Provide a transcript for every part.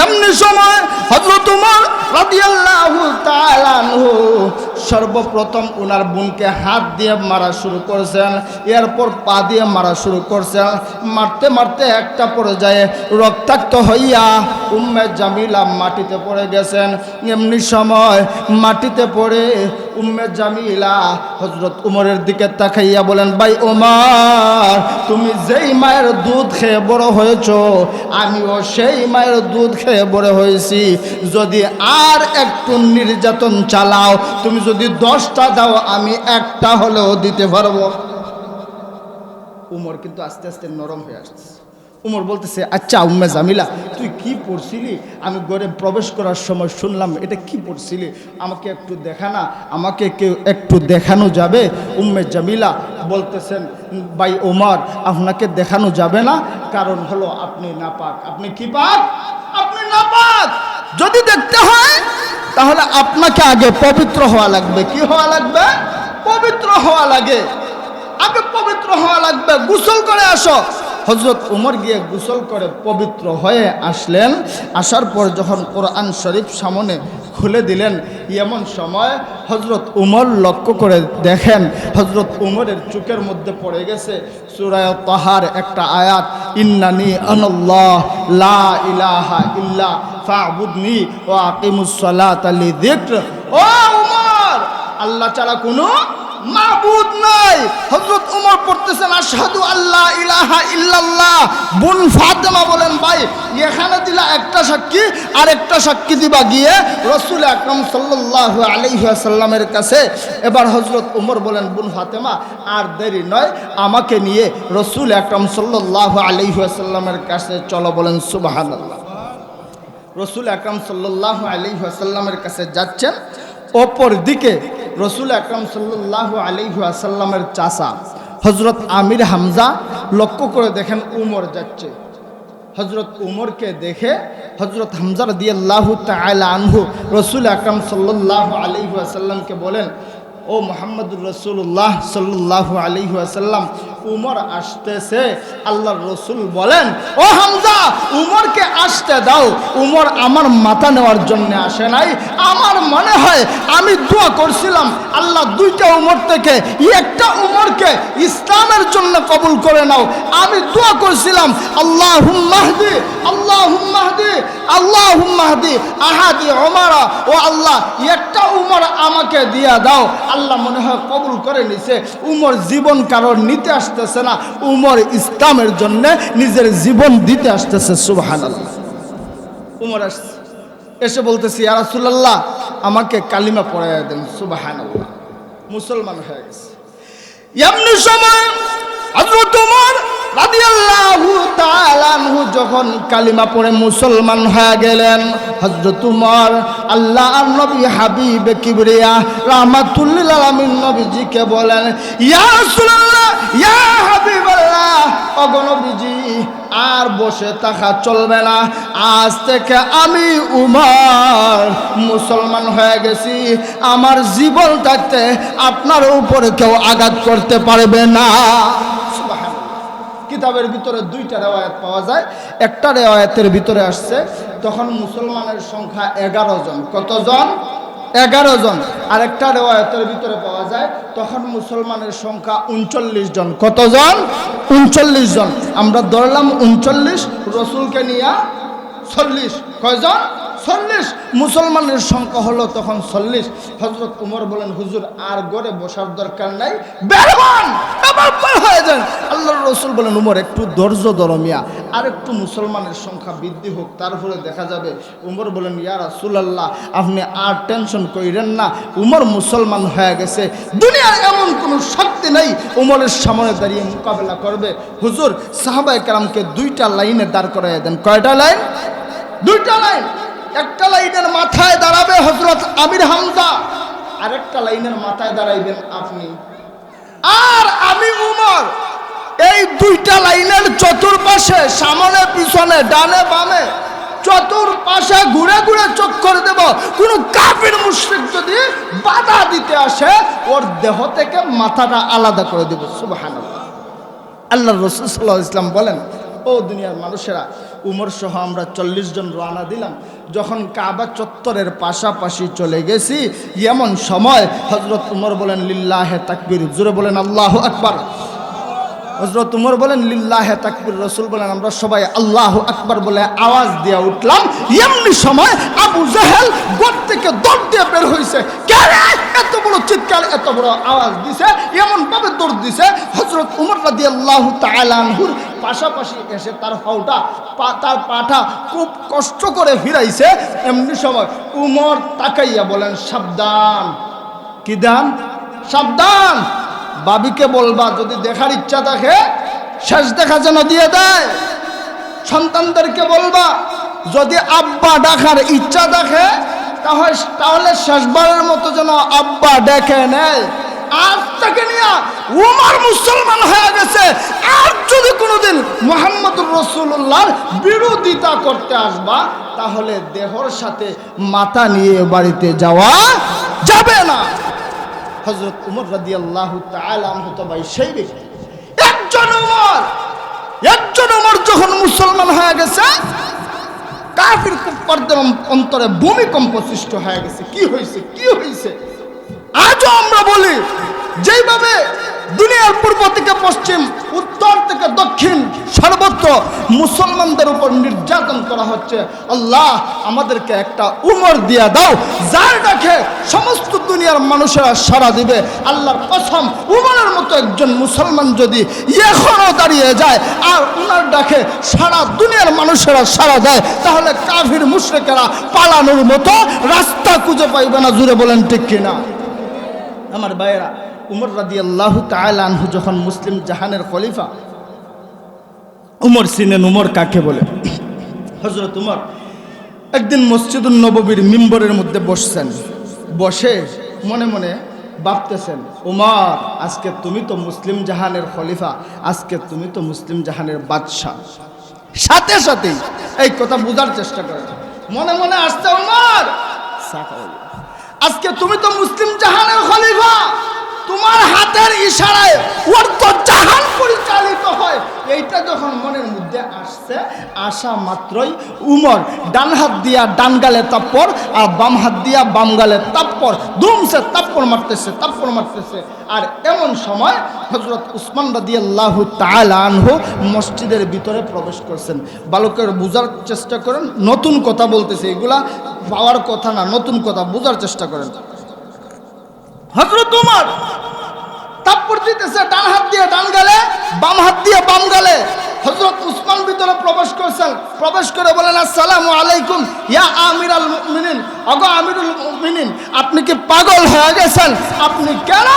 এমনি সময় হযরত উমর রাদিয়াল্লাহু তাআলা আনহু সর্বপ্রথম ওনার বোনকে হাত দিয়ে মারা শুরু করেছেন, এরপর পা দিয়ে মারা শুরু করছেন। মারতে মারতে একটা পর্যায়ে রক্তাক্ত হইয়া উম্মে জামিলা মাটিতে পড়ে গেছেন। এমনি সময় মাটিতে পড়ে উম্মে জামিলা হযরত উমরের দিকে তাকাইয়া বলেন, ভাই ওমর, তুমি যেই মায়ের দুধ খেয়ে বড় হয়েছো, আমিও সেই মায়ের দুধ খেয়ে বড় হয়েছি। যদি আর একটু নির্যাতন চালাও, তুমি যদি 10টা দাও, আমি একটা হলেও দিতে পারবো। উমর কিন্তু আস্তে আস্তে নরম হয়ে আসছে। উমর বলতেছে, আচ্ছা উম্মে জামিলা, তুই কি পড়ছিলি? আমি ঘরে প্রবেশ করার সময় শুনলাম, এটা কি পড়ছিলি? আমাকে একটু দেখা না, আমাকে কেউ একটু দেখানো যাবে? উম্মে জামিলা বলতেছেন, ভাই ওমর, আপনাকে দেখানো যাবে না, কারণ হলো আপনি নাপাক। আপনি কি পাক? আপনি নাপাক। যদি দেখতে হয় তাহলে আপনাকে আগে পবিত্র হওয়া লাগবে। কি হওয়া লাগবে? পবিত্র হওয়া লাগে। আগে পবিত্র হওয়া লাগবে। গোসল করে আসো। হযরত উমর গিয়ে গোসল করে পবিত্র হয়ে আসলেন। আসার পর যখন কোরআন শরীফ সামনে খুলে দিলেন, এমন সময় হযরত উমর লক্ষ্য করে দেখেন, হযরত উমরের চোখের মধ্যে পড়ে গেছে সূরা তাহার একটা আয়াত, ইন্নানি আনাল্লাহ লা ইলাহা ইল্লা ফা'বুদনি ওয়া আকিমুস সালাতা লিযিকর। ও উমর, আল্লাহ ছাড়া কোনো মাবুদ নাই। হযরত উমর পড়তেছেন, আশহাদু আল্লা ইলাহা ইল্লাল্লাহ। বোন ফাতেমা বলেন, ভাই এখানে দিলা একটা সাক্ষী, আর একটা সাক্ষী দিবা গিয়ে রাসূল আকরাম সাল্লাল্লাহু আলাইহি ওয়াসাল্লামের কাছে। এবার হযরত উমর বলেন, বোন ফাতেমা, আর দেরি নয়, আমাকে নিয়ে রাসূল আকরাম সাল্লাল্লাহু আলাইহি ওয়াসাল্লামের কাছে চলো। বলেন সুবহানাল্লাহ। রাসূল আকরাম সাল্লাল্লাহু আলাইহি ওয়াসাল্লামের কাছে যাচ্ছেন। অপর দিকে রাসূল আকরাম সাল্লাল্লাহু আলাইহি ওয়াসাল্লামের চাচা হযরত আমির হামজা লক্ষ্য করে দেখেন উমর যাচ্ছে। হযরত উমরকে দেখে হযরত হামজা রাদিয়াল্লাহু তাআলা আনহু রাসূল আকরাম সাল্লাল্লাহু আলাইহি ওয়াসাল্লামকে বলেন, ও মুহাম্মদুর রাসূলুল্লাহ সাল্লাল্লাহু আলাইহি ওয়াসাল্লাম, উমর আসতেছে। আল্লাহর রাসূল বলেন, ও হামজা, উমরকে আসতে দাও। উমর আমার মাথা নেওয়ার জন্য আসে নাই। আমার মনে হয় আমি দোয়া করছিলাম, আল্লাহ দুইটা উমর থেকে একটা উমরকে ইসলামের জন্য কবুল করে নাও। আমি দোয়া করছিলাম, আল্লাহুম্মা হদি, আল্লাহুম্মা হদি, আল্লাহুম্মা হদি আহাদি উমরা। ও আল্লাহ, একটা উমর আমাকে দিয়া দাও। আল্লাহ মনে হয় কবুল করে নিছে। উমর জীবন কারোর নিতে আসতেছে না, উমর ইসলামের জন্য নিজের জীবন দিতে আসতেছে। সুবহানাল্লাহ। উমর আসছে, এসে বলতেছি, ইয়া রাসূলুল্লাহ, আমাকে কালিমা পড়াইয়া দেন। সুবহানাল্লাহ। মুসলমান হয়ে গেছে। এমনি সময় হযরত উমর রাদিয়াল্লাহু তাআলা আনহু যখন কালিমা পড়ে মুসলমান হয়ে গেলেন, হযরত উমর আল্লাহর নবী হাবিব কিবরিয়া রাহমাতুল লিল আলামিন নবীজিকে বলেন, ইয়া রাসূলুল্লাহ, ইয়া হাবিবাল্লাহ, ওগো নবীজি, আর বসে থাকা চলবে না। আজ থেকে আমি উমর মুসলমান হয়ে গেছি। আমার জীবন থাকতে আপনার উপরে কেউ আঘাত করতে পারবে না। কিতাবের ভিতরে দুইটা রিওয়ায়াত পাওয়া যায়। একটা রিওয়ায়াতের ভিতরে আসছে তখন মুসলমানের সংখ্যা 11 জন। কতজন? 11 জন। আর একটা রিওয়ায়াতের ভিতরে পাওয়া যায় তখন মুসলমানের সংখ্যা 39 জন। কতজন? 39 জন। আমরা ধরলাম 39, রসুলকে নিয়ে 40। কয়জন? 40। মুসলমানের সংখ্যা হলো তখন 40। হযরত উমর বলেন, হুজুর আর ঘরে বসার দরকার নাই, বের হন, আবার বের হয়ে যান। আল্লাহর রাসূল বলেন, উমর একটু ধৈর্য ধরো মিয়া, আর একটু মুসলমানের সংখ্যা বৃদ্ধি হোক, তারপরে দেখা যাবে। উমর বলেন, ইয়া রাসূলুল্লাহ, আপনি আর টেনশন কইরেন না, উমর মুসলমান হয়ে গেছে। দুনিয়ার এমন কোনো শক্তি নেই উমরের সামনে দাঁড়িয়ে মোকাবেলা করবে। হুজুর সাহাবায়ে কেরামকে দুইটা লাইনে দাঁড় করাইয়া দেন। কয়টা লাইন? দুইটা লাইন। একটা লাইনের মাথায় দাঁড়াবে হযরত আমির হামজা, আরেকটা লাইনের মাথায় দাঁড়াইবেন আপনি আর আমি উমর। এই দুইটা লাইনের চতুর্পাশে, সামনে পিছনে, ডানে বামে, চতুর্পাশে ঘুরে ঘুরে চক্কর দেব। কোন কাফির মুশরিক যদি বাধা দিতে আসে, ওর দেহ থেকে মাথাটা আলাদা করে দেব। সুবহানাল্লাহ। আল্লাহর রাসূল সাল্লাল্লাহু আলাইহি ওয়াসাল্লাম বলেন, ও দুনিয়ার মানুষেরা, উমর সহ আমরা 40 জন রওনা দিলাম। যখন কাবা চত্বরের পাশাপাশি চলে গেছি, এমন সময় হযরত উমর বলেন লিল্লাহে তাকবীর, জোরে বলেন আল্লাহু আকবার। হযরত উমর বলেন লিল্লাহে তাকবীর, রাসূল বলেন আমরা সবাই আল্লাহু আকবার বলে আওয়াজ দিয়ে উঠলাম। এমনি সময় আবু জাহেল গোট থেকে দৌড় দিয়ে বের হইছে। কে রে এত বড় চিৎকার, এত বড় আওয়াজ দিছে, এমন ভাবে দৌড় দিছে হযরত উমর রাদিয়াল্লাহু তাআলা আনহুর পাশাপাশি এসে তার তার পাটা খুব কষ্ট করে ফিরাইছে। এমনি সময় উমর তাকাইয়া বলেন সাবধান। কি দান? সাবধান। বাবিকে বলবা যদি দেখার ইচ্ছা থাকে শেষ দেখা যেন দিয়ে দেয়। সন্তানদেরকে বলবা যদি আব্বা ডাকার ইচ্ছা থাকে তাহলে শেষবারের মতো যেন আব্বা ডেকে নেয়। আজ থেকে নিয়ে উমর মুসলমান হয়ে গেছে। আর যদি কোনোদিন মুহাম্মদুর রাসূলুল্লাহর বিরোধিতা করতে আসবা তাহলে দেহর সাথে মাথা নিয়ে বাড়িতে যাওয়া যাবে না। হযরত উমর রাদিয়াল্লাহু তাআলা আনহু তো ভাই সেই ব্যক্তি। একজন উমর যখন মুসলমান হয়ে গেছে, কাফির কুফারদের অন্তরে ভূমিকম্প সৃষ্টি হয়ে গেছে। কি হয়েছে? আজও আমরা বলি যেইভাবে দুনিয়ার পূর্ব থেকে পশ্চিম, উত্তর থেকে দক্ষিণ সর্বত্র মুসলমানদের উপর নির্যাতন করা হচ্ছে, আল্লাহ আমাদেরকে একটা উমর দিয়া দাও যার ডাকে সমস্ত দুনিয়ার মানুষেরা সাড়া দিবে। আল্লাহর কসম, উমরের মতো একজন মুসলমান যদি এখনো দাঁড়িয়ে যায় আর উনার ডাকে সারা দুনিয়ার মানুষেরা সাড়া দেয় তাহলে কাফির মুশরিকেরা পালানোর মতো রাস্তা খুঁজে পাইবে না। জুড়ে বলেন ঠিক কিনা? আমার ভাইয়েরা, উমর রাদিয়াল্লাহু তাআলা আনহু যখন মুসলিম জাহানের খলিফা, উমর চিনেন উমর কাকে বলে? হযরত উমর একদিন মসজিদুন নববীর মিম্বরের মধ্যে বসছেন। বসে মনে মনে ভাবতেছেন, উমর আজকে তুমি তো মুসলিম জাহানের খলিফা, আজকে তুমি তো মুসলিম জাহানের বাদশা। সাথে সাথেই এই কথা বোঝার চেষ্টা করেন, মনে মনে আসছে উমর আজকে তুমি তো মুসলিম জাহানের খলিফা, তোমার হাতের ইশারায় ওর তো জাহান পরিচালিত হয়। এইটা যখন মনের মধ্যে আসছে, আসা মাত্রই উমর ডান হাত দিয়া ডান গালে তাপ্পড় আর বাম হাত দিয়া বাম গালে তাপ্পড়, ধুমসে তাপ্পড় মারতেছে। আর এমন সময় হযরত উসমান রাদিয়াল্লাহু তাআলা আনহু মসজিদের ভিতরে প্রবেশ করছেন। বালকের বুঝার চেষ্টা করেন, নতুন কথা বলতেছে, এগুলা পাওয়ার কথা না, নতুন কথা বুঝার চেষ্টা করেন। হযরত উমর তাপ্পড় দিতেছে ডান হাত দিয়ে ডান গালে, বাম হাত দিয়ে বাম গালে। হযরত উসমান ভিতরে প্রবেশ করছেন, প্রবেশ করে বলেন আসসালামু আলাইকুম ইয়া আমিরাল মুমিনিন। ওগো আমিরুল মুমিনিন, আপনি কি পাগল হয়ে গেছেন? আপনি কেন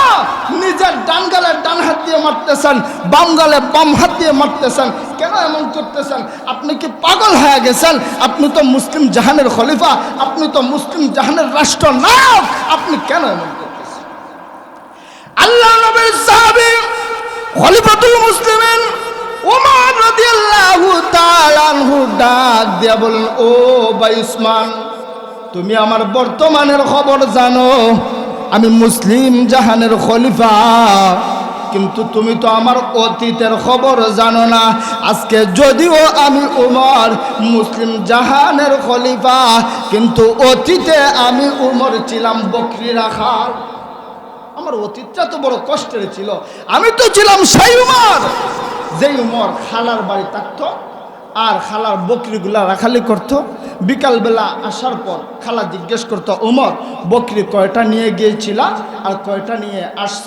নিজের ডান গালে ডান হাত দিয়ে মারতেছেন, বাম গালে বাম হাত দিয়ে মারতেছেন? কেন এমন করতেছেন? আপনি কি পাগল হয়ে গেছেন? আপনি তো মুসলিম জাহানের খলিফা, আপনি তো মুসলিম জাহানের রাষ্ট্রনায়ক, আপনি কেন এমন করতেছেন? আল্লাহ নবীর সাহাবী খলিফাতুল মুসলিমিন ওমর রাদিয়াল্লাহু তাআলা আনহু ডাক দিয়া বলেন, ও ভাই উসমান, তুমি আমার বর্তমানের খবর জানো, আমি মুসলিম জাহানের খলিফা, কিন্তু তুমি তো আমার অতীতের খবর জানো না। আজকে যদিও আমি উমর মুসলিম জাহানের খলিফা, কিন্তু অতীতে আমি উমর ছিলাম বকরি রাখাল। আমার অতীতটা তো বড় কষ্টের ছিল। আমি তো ছিলাম সেই উমর যেই উমর খালার বাড়ি থাকতো আর খালার বকরিগুলা রাখালি করতো। বিকালবেলা আসার পর খালা জিজ্ঞেস করতো, উমর বকরি কয়টা নিয়ে গিয়েছিল আর কয়টা নিয়ে আসছ?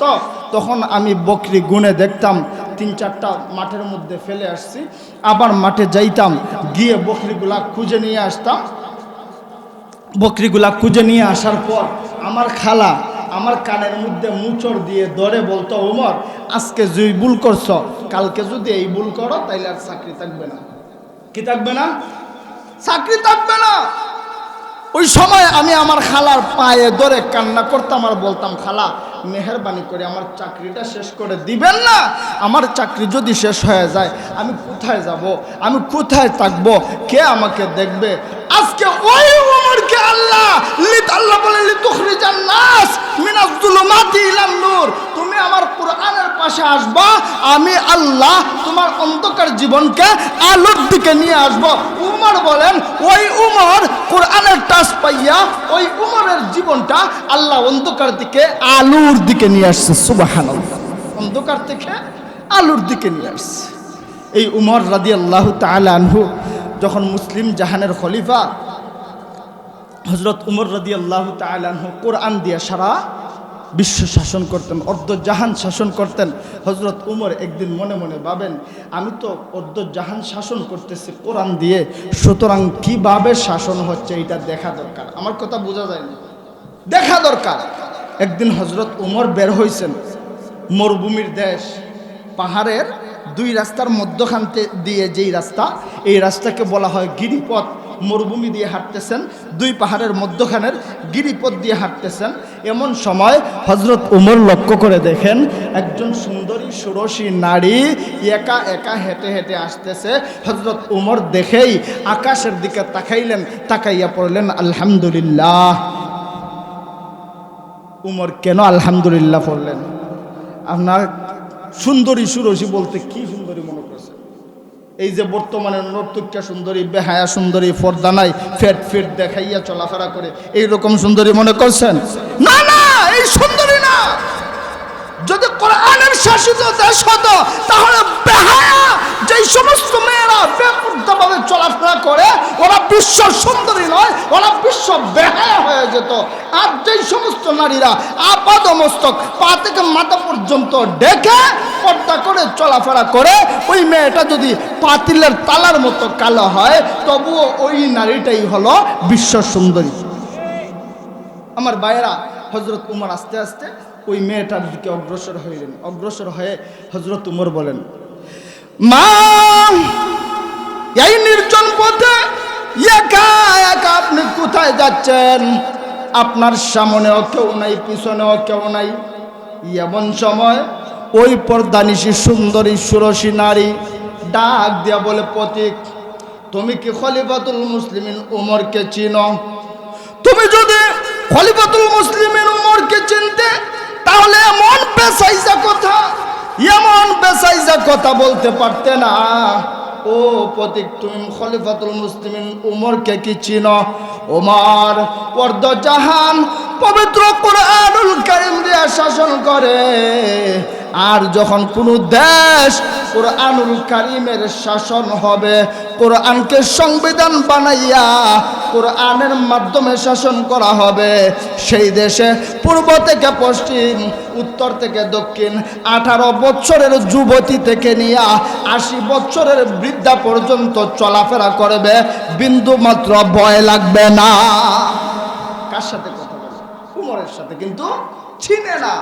তখন আমি বকরি গুনে দেখতাম 3-4টা মাঠের মধ্যে ফেলে আসছি। আবার মাঠে যাইতাম, গিয়ে বকরিগুলা খুঁজে নিয়ে আসতাম। বকরিগুলা খুঁজে নিয়ে আসার পর আমার খালা আমার কানের মধ্যে মুচড় দিয়ে ধরে বলতো, ওমর আজকে যে ভুল করছো, কালকে যদি এই ভুল করো তাইলে আর চাকরি থাকবে না। কি থাকবে না? চাকরি থাকবে না। ওই সময় আমি আমার খালার পায়ে ধরে কান্না করতাম আর বলতাম, খালা মেহেরবানি করে আমার চাকরিটা শেষ করে দিবেন না? আমার চাকরি যদি শেষ হয়ে যায় আমি কোথায় যাব? আমি কোথায় থাকবো? কে আমাকে দেখবে? আজকে ওই উমরকে আল্লাহ আল্লাহ বলে লিতুখরিজান নাস মিনাজ যুলুমাতি ইলান নূর, তুমি আমার কোরআনের পাশে আসবা, আমি আল্লাহ তোমার অন্ধকার জীবনকে আলোর দিকে নিয়ে আসব। উমর বলেন ওই উমর কোরআনের টাচ পাইয়া ওই উমরের জীবনটা আল্লাহ অন্ধকার দিকে আলোর দিকে নিয়ে আসছে। সুবহানাল্লাহ, অন্ধকার থেকে আলোর দিকে নিয়ে আসছে। এই উমর রাদিয়াল্লাহু তাআলা আনহু যখন মুসলিম জাহানের খলিফা হযরত উমর রাদিয়াল্লাহু তাআলা আনহু কোরআন দিয়ে সারা বিশ্ব শাসন করতেন, অর্ধ জাহান শাসন করতেন। হযরত উমর একদিন মনে মনে ভাবেন, আমি তো অর্ধ জাহান শাসন করতেছি কোরআন দিয়ে, সুতরাং কিভাবে শাসন হচ্ছে এটা দেখা দরকার। আমার কথা বোঝা যায় না, দেখা দরকার। একদিন হযরত উমর বের হয়েছেন, মরুভূমির দেশ, পাহাড়ের দুই রাস্তার মধ্যখান দিয়ে যেই রাস্তা, এই রাস্তাকে বলা হয় গিরিপথ। মরুভূমি দিয়ে হাঁটতেছেন, দুই পাহাড়ের মধ্যখানের গিরিপথ দিয়ে হাঁটতেছেন। এমন সময় হযরত উমর লক্ষ্য করে দেখেন একজন সুন্দরী ষোড়শী নারী একা একা হেঁটে হেঁটে আসতেছে। হযরত উমর দেখেই আকাশের দিকে তাকাইলেন, তাকাইয়া পড়লেন আলহামদুলিল্লাহ। উমর কেন আলহামদুলিল্লাহ পড়লেন? আপনার সুন্দরী ষোড়শী বলতে কি সুন্দরী মনে করছে? এই যে বর্তমানে নর্তকিয়া সুন্দরী, বেহায়া সুন্দরী, পর্দা নাই, ফেট ফেট দেখাইয়া চলাফেরা করে, এইরকম সুন্দরী মনে করছেন? না না, এই সুন্দরী না। যদি কোরআনের শাসিত দেশ হতো তাহলে বেহায়া যেই সমস্ত মেয়েরা বেপরদাভাবে চলাফেরা করে ওরা বিশ্ব সুন্দরী নয়, ওরা বিশ্ব বেহায়া হয়ে যেত। আর যেই সমস্ত নারীরা আপাদমস্তক পা থেকে মাথা পর্যন্ত ডেকে পর্দা করে চলাফেরা করে, ওই মেয়েটা যদি পাতিলের তালার মতো কালো হয় তবুও ওই নারীটাই হলো বিশ্ব সুন্দরী। আমার ভাইয়েরা, হযরত উমর আস্তে আস্তে ওই মেয়েটার দিকে অগ্রসর হইলেন। অগ্রসর হয়ে হযরত উমর বলেন, মা, এই নির্জন পথে একা একা আপনি কোথায় যাচ্ছেন? আপনার সামনেও কেউ নাই, পিছনেও কেউ নাই। এমন সময় ওই পর্দানিশী সুন্দরী ষোড়শী নারী ডাক দিয়া বলে, পথিক, তুমি কি খলিফাতুল মুসলিমিন উমরকে চিনো? তুমি যদি খলিফাতুল মুসলিমিন উমরকে চিনতে তাহলে এমন বেসাইজা কথা বলতে পারতে না। ও পথিক, তুমি খলিফাতুল মুসলিমিন উমরকে কি চিনো? ওমর অর্ধ জাহান পবিত্র কোরআনুল কারীম দিয়ে শাসন করে। আর যখন কোনো দেশ কোরআনুল কারীমের শাসন হবে, কোরআনকে সংবিধান বানাইয়া কোরআনের মাধ্যমে শাসন করা হবে, সেই দেশে পূর্ব থেকে পশ্চিম, উত্তর থেকে দক্ষিণ 18 বছরের যুবতী থেকে নিয়ে 80 বছরের বৃদ্ধা পর্যন্ত চলাফেরা করবে, বিন্দু মাত্র ভয় লাগবে না। কার সাথে কথা বলে? উমরের সাথে, কিন্তু চিনে না।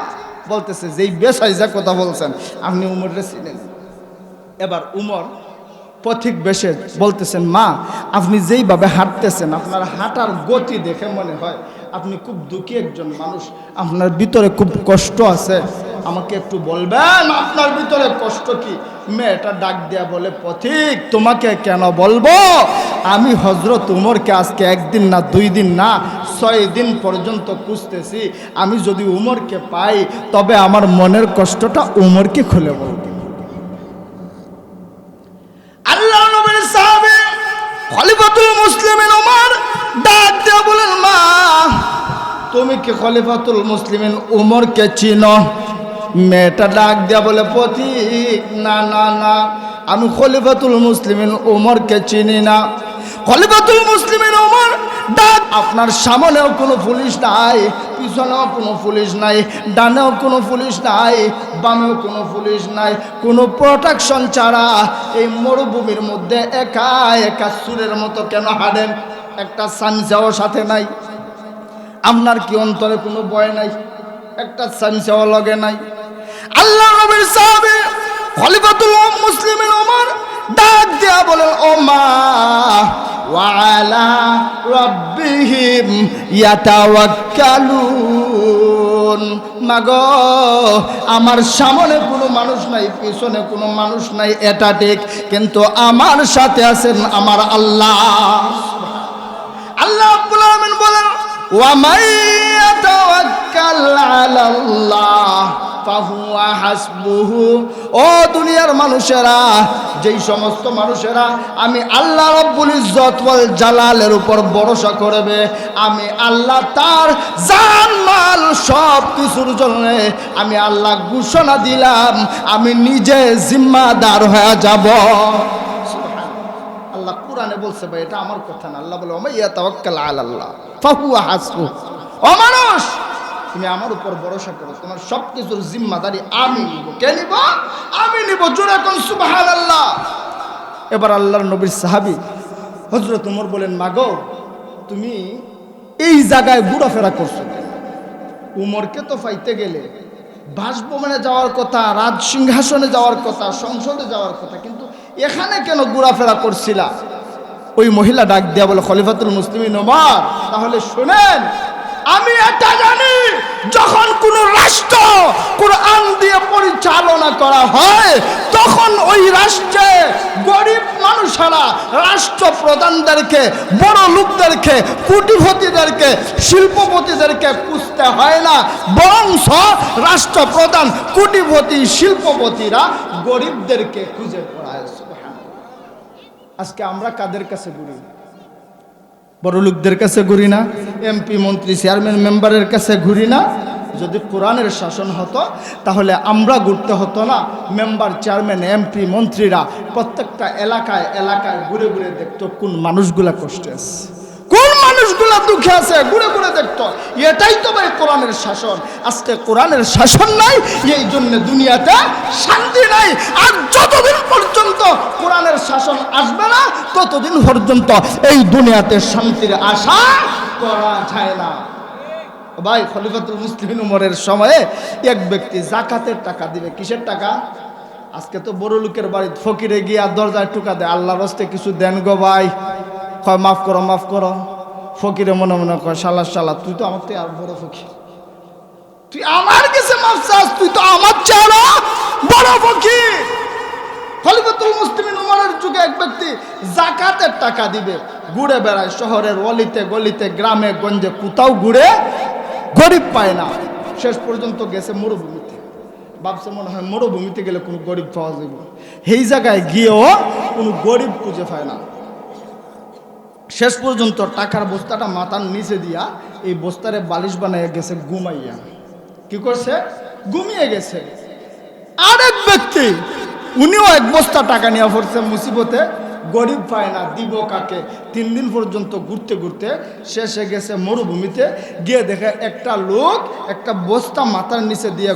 বলতেছে যেই বেসাইজা কথা বলছেন আপনি উমরে চিনেন। এবার উমর পথিক বেশে বলতেছেন, মা, আপনি যেইভাবে হাঁটতেছেন, আপনার হাঁটার গতি দেখে মনে হয় আপনি খুব দুঃখী একজন মানুষ, আপনার ভিতরে খুব কষ্ট আছে, আমাকে একটু বলবেন আপনার ভিতরে কষ্ট কি? মেয়েটা ডাক দেয়া বলে, পথিক, তোমাকে কেন বলবো? আমি হযরত উমরকে আজকে 1 দিন না 2 দিন না 6 দিন পর্যন্ত খুঁজতেছি। আমি যদি উমরকে পাই তবে আমার মনের কষ্টটা উমরকে খুলে বলবো। আল্লাহ নবীর সাহাবী খলিফাতুল মুসলিমিন উমর ডাক দিয়ে বলেন, মা, তুমি কি খলিফাতুল মুসলিমিন উমরকে চিনো? মেয়েটা ডাক দিয়া বলে, পথিক, না না না, আমি খলিফাতুল মুসলিমিন উমরকে চিনি না। খলিফাতুল মুসলিমিন উমর ডাক, আপনার সামনেও কোনো পুলিশ নাই, পিছনেও কোনো পুলিশ নাই, ডানেও কোনো পুলিশ নাই, বামেও কোনো পুলিশ নাই, কোনো প্রোটেকশন ছাড়া এই মরুভূমির মধ্যে একা একা সুরের মতো কেন হাঁটেন? একটা সানসাও সাথে নাই? আপনার কি অন্তরে কোনো ভয় নাই? একটা সানসাও লগে নাই? আল্লাহ নবীর সাহাবী খলিফাতুল মুসলিমিন উমর ডাক দিয়া বলেন, ও মা, ওয়ালা রাব্বিহিম ইয়াতাওয়াক্কালুন। মাগো, আমার সামনে কোনো মানুষ নাই, পিছনে কোনো মানুষ নাই, এটা ঠিক, কিন্তু আমার সাথে আছেন আমার আল্লাহ। আল্লাহ রাব্বুল আলামিন ওয়া মাইয়াতাওয়াক্কাল আলাল্লাহ ফাহুয়া হাসবুহু। ও দুনিয়ার মানুষেরা, যেই সমস্ত মানুষেরা আমি আল্লাহ রাব্বুল ইজ্জত ওয়াল জালালের উপর ভরসা করবে, আমি আল্লাহ তার জান মাল সব কিছুর জন্য আমি আল্লাহ ঘোষণা দিলাম আমি নিজে জিম্মাদার হয়ে যাব। আল্লাহ কোরআনে বলছে, ভাই এটা আমার কথা না, আল্লাহ বলে ওয়া মাইয়াতাওয়াক্কাল আলাল্লাহ ফাহুয়া হাসবুহু। ও মানুষ, তুমি আমার উপর ভরসা করো, তোমার সবকিছুর জিম্মাদারি আমি নিব। কে নিব? আমি নিব। জোরে কোন সুবহানাল্লাহ। এবার আল্লাহর নবীর সাহাবী হযরত ওমর বলেন, মাগো তুমি এই জায়গায় ঘোরাফেরা করছো কেন? উমরকে তো পাইতে গেলে বাসভবনে যাওয়ার কথা, রাজ সিংহাসনে যাওয়ার কথা, সংসদে যাওয়ার কথা, কিন্তু এখানে কেন ঘোরাফেরা করছিলা? ওই মহিলা ডাক দিয়া বলে, খলিফাতুল মুসলিমিন ওমর, তাহলে শুনেন, আমি এটা জানি যখন কোন রাষ্ট্র কোরআন দিয়ে পরিচালনা করা হয় তখন ওই রাষ্ট্রে গরিব মানুষেরা রাষ্ট্র প্রধানদেরকে, বড় লোকদেরকে, কোটিপতিদেরকে, শিল্পপতিদেরকে খুঁজতে হয় না, বরং রাষ্ট্র প্রধান, কোটিপতি, শিল্পপতিরা গরিবদেরকে খুঁজে পড়ায়। আজকে আমরা কাদের কাছে ঘুরি? বড় লোকদের কাছে ঘুরি না? এমপি, মন্ত্রী, চেয়ারম্যান, মেম্বারের কাছে ঘুরি না? যদি কোরআনের শাসন হতো তাহলে আমরা ঘুরতে হতো না। মেম্বার, চেয়ারম্যান, এমপি, মন্ত্রীরা প্রত্যেকটা এলাকায় এলাকায় ঘুরে ঘুরে দেখতো কোন মানুষগুলা কষ্টে আছে, কোন মানুষগুলা দুঃখে আছে, ঘুরে ঘুরে দেখতো। এটাই তো ভাই কোরআনের শাসন। আজকে কোরআনের শাসন নাই, এই জন্য দুনিয়াতে শান্তি নাই। আর যতদিন পর্যন্ত কোরআনের শাসন আসবে না ততদিন পর্যন্ত এই দুনিয়াতে শান্তির আশা করা যায় না। ভাই, খলিফাতুল মুসলিমিন উমরের সময়ে এক ব্যক্তি যাকাতের টাকা দিবে। কিসের টাকা? আজকে তো বড় লোকের বাড়ি ফকিরে গিয়ে দরজায় টুকা দেয়, আল্লাহর রাস্তে কিছু দেন গো ভাই। কয় মাফ করো, মাফ করো। ফকিরে মনে মনে কয়, শালা শালা তুই তো আমার থেকে আর বড় ফকির, তুই আমার কাছে মাফ চাস, তুই তো আমার চেয়ে বড় ফকির। খলিফাতুল মুসলিমিন উমরের যুগে এক ব্যক্তি যাকাতের টাকা দিবে, ঘুরে বেড়ায় শহরের অলিতে গলিতে, গ্রামে গঞ্জে, কোথাও ঘুরে, গরিব পায় না। শেষ পর্যন্ত গেছে মরুভূমিতে। ভাবছে মনে হয় মরুভূমিতে গেলে কোনো গরিব পাওয়া যাবে, এই জায়গায় গিয়েও কোনো গরিব খুঁজে পায় না। শেষ পর্যন্ত টাকার বস্তাটা মাথার নিচে দিয়া এই বস্তারে বালিশ বানাইয়া গেছে ঘুমাইয়া। কি করছে? ঘুমিয়ে গেছে। আরেক ব্যক্তি, উনিও এক বস্তা টাকা নিয়ে পড়ছে মুসিবতে, গরিব পায় না, দিব কাকে? 3 দিন পর্যন্ত ঘুরতে ঘুরতে শেষে গেছে মরুভূমিতে, গিয়ে দেখে একটা লোক একটা বস্তা মাথার নিচে দিয়ে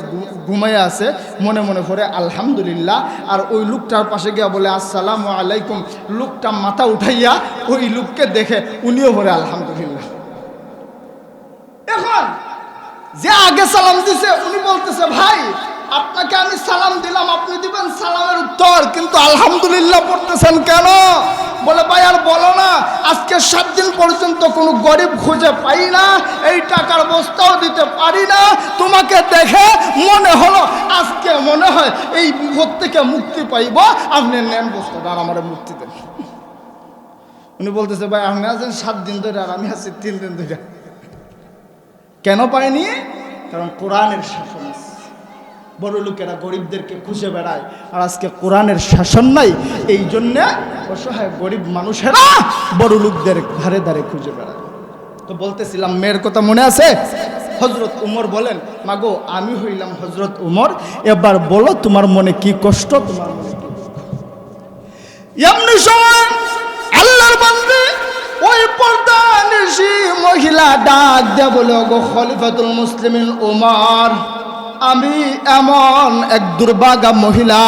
ঘুমাইয়া আছে, মনে মনে পড়ে আলহামদুলিল্লাহ। আর ওই লোকটার পাশে গিয়ে বলে আসসালামু আলাইকুম। লোকটা মাথা উঠাইয়া ওই লোককে দেখে উনিও পড়ে আলহামদুলিল্লাহ। এখন যে আগে সালাম দিছে উনি বলতেছে, ভাই আপনাকে আমি সালাম দিলাম, আপনি দিবেন সালামের উত্তর, কিন্তু আলহামদুলিল্লাহ পড়তেছেন কেন? বলে, ভাই আর বলো না, আজকে 7 দিন পর্যন্ত কোনো গরিব খুঁজে পাই না, এই টাকার বস্তাও দিতে পারি না, তোমাকে দেখে মনে হলো আজকে মনে হয় এই বিপদ থেকে মুক্তি পাইব, আপনি নেন বস্তাটা আর আমার মুক্তি দেন। উনি বলতেছে, ভাই আপনি আছেন 7 দিন ধরে আর আমি আছি 3 দিন ধরে। কেন পাইনি? কারণ কোরআনের শাসন আছে। বড় লোকেরা গরিবদেরকে খুঁজে বেড়ায়, আর আজকে কোরআনের শাসন নাই, এই জন্য অসহায় গরিব মানুষেরা বড় লোকদের ধারে ধারে খুঁজে বেড়ায়। তো বলতেছিলাম, মেয়ের কথা মনে আছে? হযরত উমর বলেন, মাগো আমি হইলাম হযরত উমর, এবার বলো তোমার মনে কি কষ্ট, তোমার মনে কি দুঃখ। এমনি সময় আল্লাহর বান্দা ওই পর্দানিশী মহিলা ডাক দিয়ে বলে, গো খলিফাতুল মুসলিমিন উমর, আমি এমন এক দুর্ভাগা মহিলা,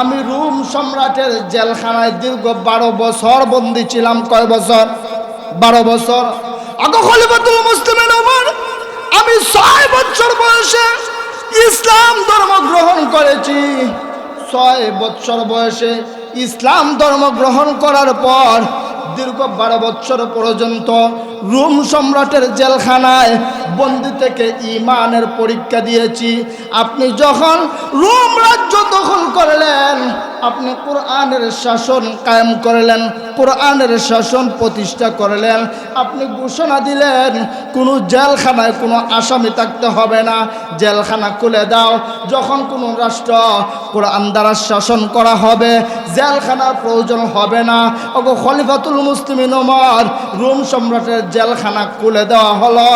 আমি রোম সম্রাটের জেলখানায় দীর্ঘ 12 বছর বন্দী ছিলাম। কয় বছর? 12 বছর। আগো খলিফাতুল মুসলিমিন উমর, আমি 6 বছর বয়সে ইসলাম ধর্ম গ্রহণ করেছি। 6 বছর বয়সে ইসলাম ধর্ম গ্রহণ করার পর দীর্ঘ 12 বছর পর্যন্ত রোম সম্রাটের জেলখানায় বন্দি থেকে ঈমানের পরীক্ষা দিয়েছি। আপনি যখন রোম রাজ্য দখল করলেন, আপনি কোরআনের শাসন কায়েম করলেন, কোরআনের শাসন প্রতিষ্ঠা করলেন। আপনি ঘোষণা দিলেন কোনো জেলখানায় কোনো আসামি থাকতে হবে না, জেলখানা খুলে দাও। যখন কোনো রাষ্ট্র কোরআন দ্বারা শাসন করা হবে, জেলখানার প্রয়োজন হবে না। ওগো খলিফাতুল মুসলিমিন ওমর, রোম সম্রাটের জেলখানা খুলে দেওয়া হলো।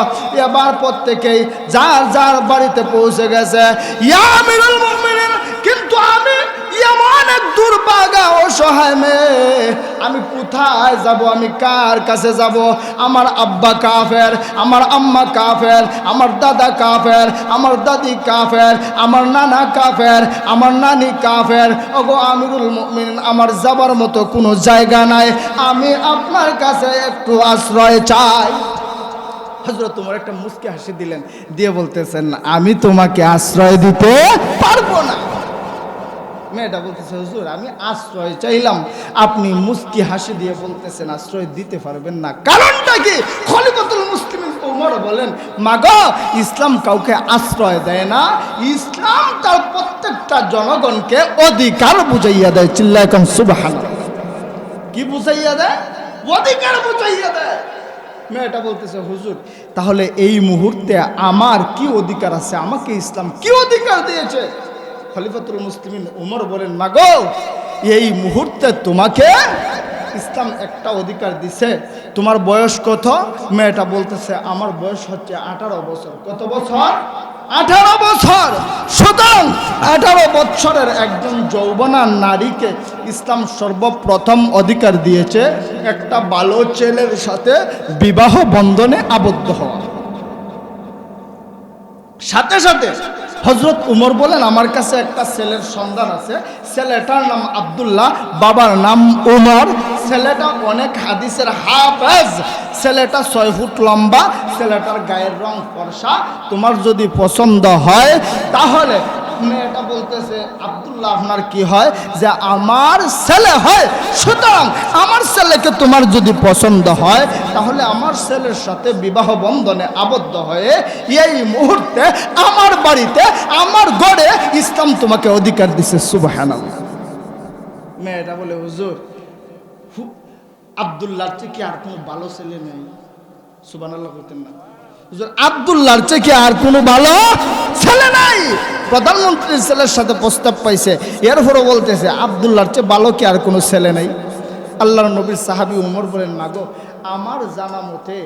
এবার প্রত্যেকেই যার যার বাড়িতে পৌঁছে গেছে। ইয়া আমিরুল মুমিনিন, কিন্তু আমি এমন এক দুর্ভাগা অসহায় মেয়ে, আমি কোথায় যাব? আমি কার কাছে যাব? আমার আব্বা কাফের, আমার আম্মা কাফের, আমার দাদা কাফের, আমার দাদি কাফের, আমার নানা কাফের, আমার নানি কাফের। ওগো আমিরুল মুমিনিন, আমার যাবার মতো কোনো জায়গা নাই, আমি আপনার কাছে একটু আশ্রয় চাই। হযরত ওমর একটা মুচকি হাসি দিলেন, দিয়ে বলতেছেন, আমি তোমাকে আশ্রয় দিতে পারবো না। মেয়েটা বলতেছে, হুজুর আমি আশ্রয় চাইলাম, আপনি মুচকি হাসি দিয়ে বলতেছেন আশ্রয় দিতে পারবেন না, কারণটা কি? খলিফাতুল মুসলিমিন ওমর বলেন, মাগো, ইসলাম কাউকে আশ্রয় দেয় না, ইসলাম তার প্রত্যেকটা জনগণকে অধিকার বুঝাইয়া দেয়। চিল্লায় কোন সুবহানাল্লাহ। কি বুঝাইয়া দেয়? অধিকার বুঝাইয়া দেয়। মেয়েটা বলতেছে, হুজুর তাহলে এই মুহূর্তে আমার কি অধিকার আছে? আমাকে ইসলাম কি অধিকার দিয়েছে? খলিফাতুল মুসলিমিন ওমর বলেন, মাগো, এই মুহূর্তে তোমাকে ইসলাম একটা অধিকার দিছে। তোমার বয়স কত? মেয়েটা বলতেছে, আমার বয়স হচ্ছে 18 বছর। কত বছর? 18 বছর। সুতরাং 18 বছরের একজন যৌবনা নারীকে ইসলাম সর্বপ্রথম অধিকার দিয়েছে একটা ভালো ছেলের সাথে বিবাহ বন্ধনে আবদ্ধ হওয়া। সাথে সাথে হযরত উমর বলেন, আমার কাছে একটা ছেলের সন্ধান আছে। ছেলেটার নাম আব্দুল্লাহ, বাবার নাম উমর। ছেলেটা অনেক হাদিসের হাফেজ, ছেলেটা 6 ফুট লম্বা, ছেলেটার গায়ের রং ফর্সা। তোমার যদি পছন্দ হয় তাহলে। মেয়েটা বলতেছে, আব্দুল্লাহ আপনার কি হয়? যে আমার ছেলে হয়। সুতরাং আমার ছেলেকে তোমার যদি পছন্দ হয় তাহলে আমার ছেলের সাথে বিবাহ বন্ধনে আবদ্ধ হয়ে এই মুহূর্তে আমার বাড়িতে, আমার ঘরে ইসলাম তোমাকে অধিকার দিছে। সুবহানাল্লাহ। মেয়েটা বলে, হুজুর আব্দুল্লাহর চেয়ে কি আর কোনো ভালো ছেলে নেই? সুবহানাল্লাহ করতেন না? হুজুর আব্দুল্লাহর চেয়ে কি আর কোনো ভালো ছেলে নাই? প্রধানমন্ত্রীর ছেলের সাথে প্রস্তাব পাইছে, এরপরও বলতেছে আব্দুল্লাহর চেয়ে ভালো কি আর কোনো ছেলে নাই? আল্লাহর নবীর সাহাবী উমর বলেন, মাগো, আমার জানা মতে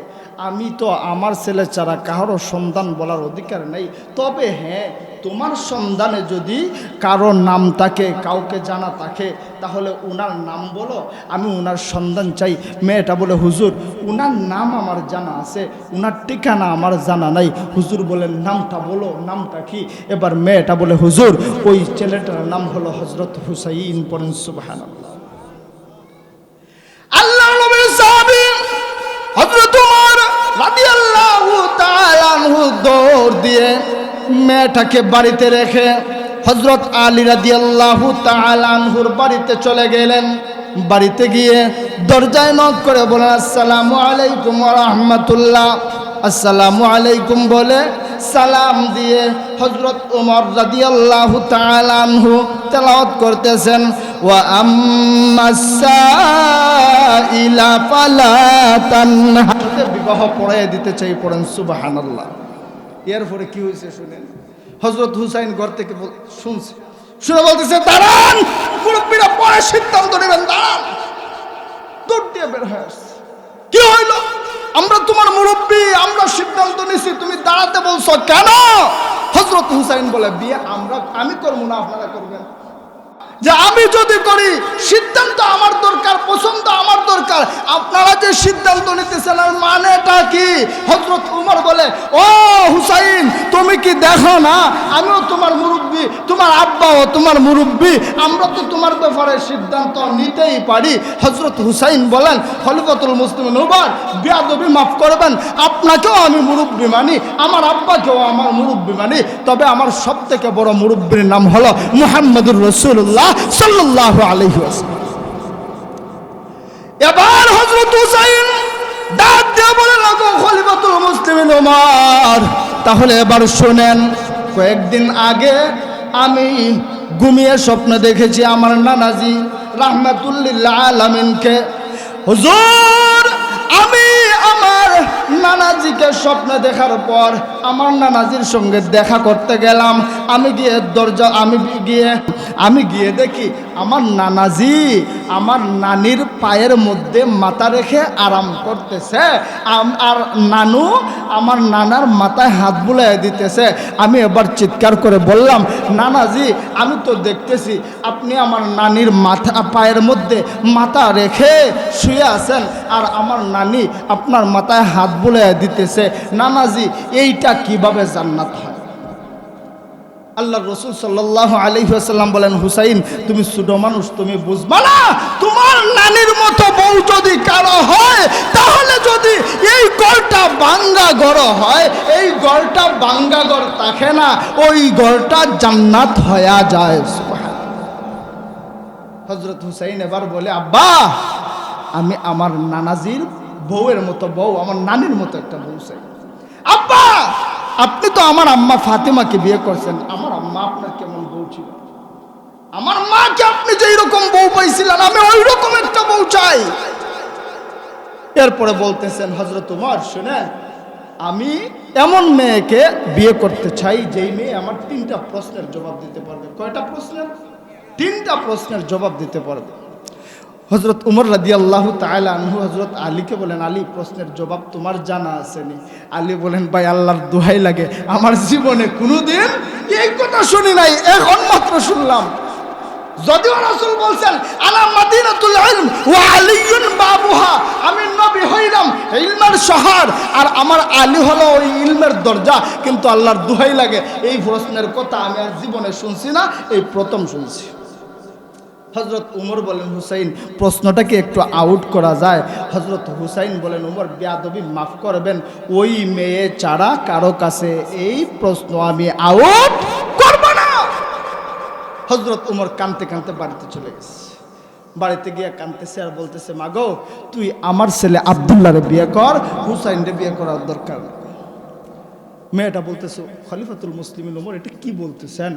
আমি তো আমার ছেলে ছাড়া কারো সন্তান বলার অধিকার নেই। তবে হ্যাঁ, তোমার সন্তানে যদি কারো নাম থাকে, কাউকে জানা থাকে, তাহলে উনার নাম বলো, আমি উনার সন্তান চাই। মেয়েটা বলে, হুজুর উনার নাম আমার জানা আছে, উনার ঠিকানা আমার জানা নাই। হুজুর বলেন, নামটা বলো, নামটা কি? এবার মেয়েটা বলে, হুজুর ওই ছেলেটার নাম হলো হযরত হুসাইন। পড়েন সুবহানাল্লাহ। আল্লাহর নবীর সাহাবী হযরত ওমর রাদিয়াল্লাহু তাআলা আনহু দৌড় দিয়ে মেয়েটাকে বাড়িতে রেখে হযরত আলী রাদিয়াল্লাহু তাআলা আনহুর বাড়িতে চলে গেলেন। বাড়িতে গিয়ে দরজায় নক করে বলেন, আসসালামু আলাইকুম ওয়া রাহমাতুল্লাহ। আসসালামু আলাইকুম বলে সালাম দিয়ে হযরত ওমর রাদিয়াল্লাহু তাআলা আনহু তেলাওয়াত করতেছেন, ওয়া আম্মাস-সাইলা ফালা তানহা। বিবাহ পড়াইয়া দিতে চাই। পড়েন সুবহানাল্লাহ। এরপরে কি হয়েছে শুনেন। হযরত হুসাইন ঘর থেকে শুনছে, শুনে বলতেছে, দাঁড়ান, মুরব্বীরা পরে সিদ্ধান্ত নেবেন, দাঁড়ান। দৌড় দিয়ে বের হয়ে আসছে। কি হইল? আমরা তোমার মুরব্বী, আমরা সিদ্ধান্ত নিছি, তুমি দাঁড়াতে বলছো কেন? হযরত হুসাইন বলে, বিয়ে আমি করবো না, আপনারা করবেন। যে আমি যদি করি, সিদ্ধান্ত আমার দরকার, পছন্দ আমার দরকার, আপনারা যে সিদ্ধান্ত নিতেছেন আর মানেটা কি? হযরত উমর বলে, ও হুসাইন, তুমি কি দেখো না আমিও তোমার মুরব্বী, তোমার আব্বাও তোমার মুরব্বী, আমরা তো তোমার ব্যাপারে সিদ্ধান্ত নিতেই পারি। হযরত হুসাইন বলেন, খলিফাতুল মুসলিমিন ওমর, বেয়াদবি মাফ করবেন, আপনাকেও আমি মুরব্বী মানি, আমার আব্বাকেও আমার মুরব্বী মানি, তবে আমার সবথেকে বড় মুরব্বীর নাম হলো মুহাম্মদুর রাসূলুল্লাহ সাল্লাল্লাহু আলাইহি ওয়াসাল্লাম। এবার হযরত হুসাইন ডাক দিয়ে বলেন, ওগো খলিফাতুল মুসলিমিন ওমর, তাহলে এবার শুনেন, কয়েকদিন আগে আমি ঘুমিয়ে স্বপ্ন দেখেছি আমার নানাজি রাহমাতুল্লিল আলামিনকে। হুজুর আমি আমার নানাজিকে স্বপ্ন দেখার পর আমার নানাজির সঙ্গে দেখা করতে গেলাম। আমি গিয়ে দেখি আমার নানাজি আমার নানির পায়ের মধ্যে মাথা রেখে আরাম করতেছে, আর নানু আমার নানার মাথায় হাত বুলাই দিতেছে। আমি এবার চিৎকার করে বললাম, নানাজি আমি তো দেখতেছি আপনি আমার নানির পায়ের মধ্যে মাথা রেখে শুয়ে আছেন, আর আমার নানি আপনার মাথায় হাত বুলাই দিতেছে। নানাজি এইটা কিভাবে জান্নাত হয়? আল্লাহ রসুল সাল্লাল্লাহু আলাইহি ওয়াসাল্লাম বলেন, হুসাইন তুমি ছোট মানুষ, তুমি বুঝবা না। তোমার নানির মতো বউ যদি কারো হয়, তাহলে যদি এই ঘরটা ভাঙ্গা ঘর হয়, এই ঘরটা ভাঙ্গা ঘর থাকে না, ওই ঘরটা জান্নাত হয়ে যায়। হযরত হুসাইন এবার বলে, আব্বা আমি আমার নানাজির বউয়ের মতো বউ, আমার নানির মতো একটা বউ চাই। আব্বা আপনি তো আমার আম্মা ফাতেমাকে বিয়ে করছেন, আমার আম্মা আপনার কেমন বউ ছিল? আমার মাকে আপনি যেই রকম বউ পাইছিলেন, আমি ওই রকম একটা বউ চাই। এরপরে বলতেছেন হযরত ওমর, শুনেন আমি এমন মেয়েকে বিয়ে করতে চাই যেই মেয়ে আমার 3টা প্রশ্নের জবাব দিতে পারবে। কয়টা প্রশ্নের? 3টা প্রশ্নের জবাব দিতে পারবে। হযরত উমর রাদিয়াল্লাহু তাআলা আনহু হযরত আলীকে বলেন, আলী প্রশ্নের জবাব তোমার জানা আছেনি? আলী বলেন, ভাই আল্লাহর দোহাই লাগে, আমার জীবনে কোনোদিন এই কথা শুনি নাই, এখন মাত্র শুনলাম। যদিও রাসূল বলছেন আলা মাদিনাতুল ইলম ওয়া আলীউন বাবুহা, আমি নবী হইলাম ইলমের শহর আর আমার আলী হলো ওই ইলমের দরজা, কিন্তু আল্লাহর দোহাই লাগে এই প্রশ্নের কথা আমি আর জীবনে শুনছি না, এই প্রথম শুনছি। হযরত উমর বলেন, হুসাইন প্রশ্নটাকে একটু আউট করা যায়? হযরত হুসাইন বলেন, উমর বেয়াদবি মাফ করবেন, ওই মেয়ে ছাড়া কারো কাছে এই প্রশ্ন আমি আউট করব না। হযরত উমর কাঁদতে কাঁদতে বাড়িতে চলে গেছে। বাড়িতে গিয়ে কাঁদতেছে আর বলতেছে, মাগো তুই আমার ছেলে আব্দুল্লাহরে বিয়ে কর, হুসাইনরে বিয়ে করার দরকার নেই। মেয়েটা বলতেছে, খলিফাতুল মুসলিমিন উমর এটা কি বলতেছেন?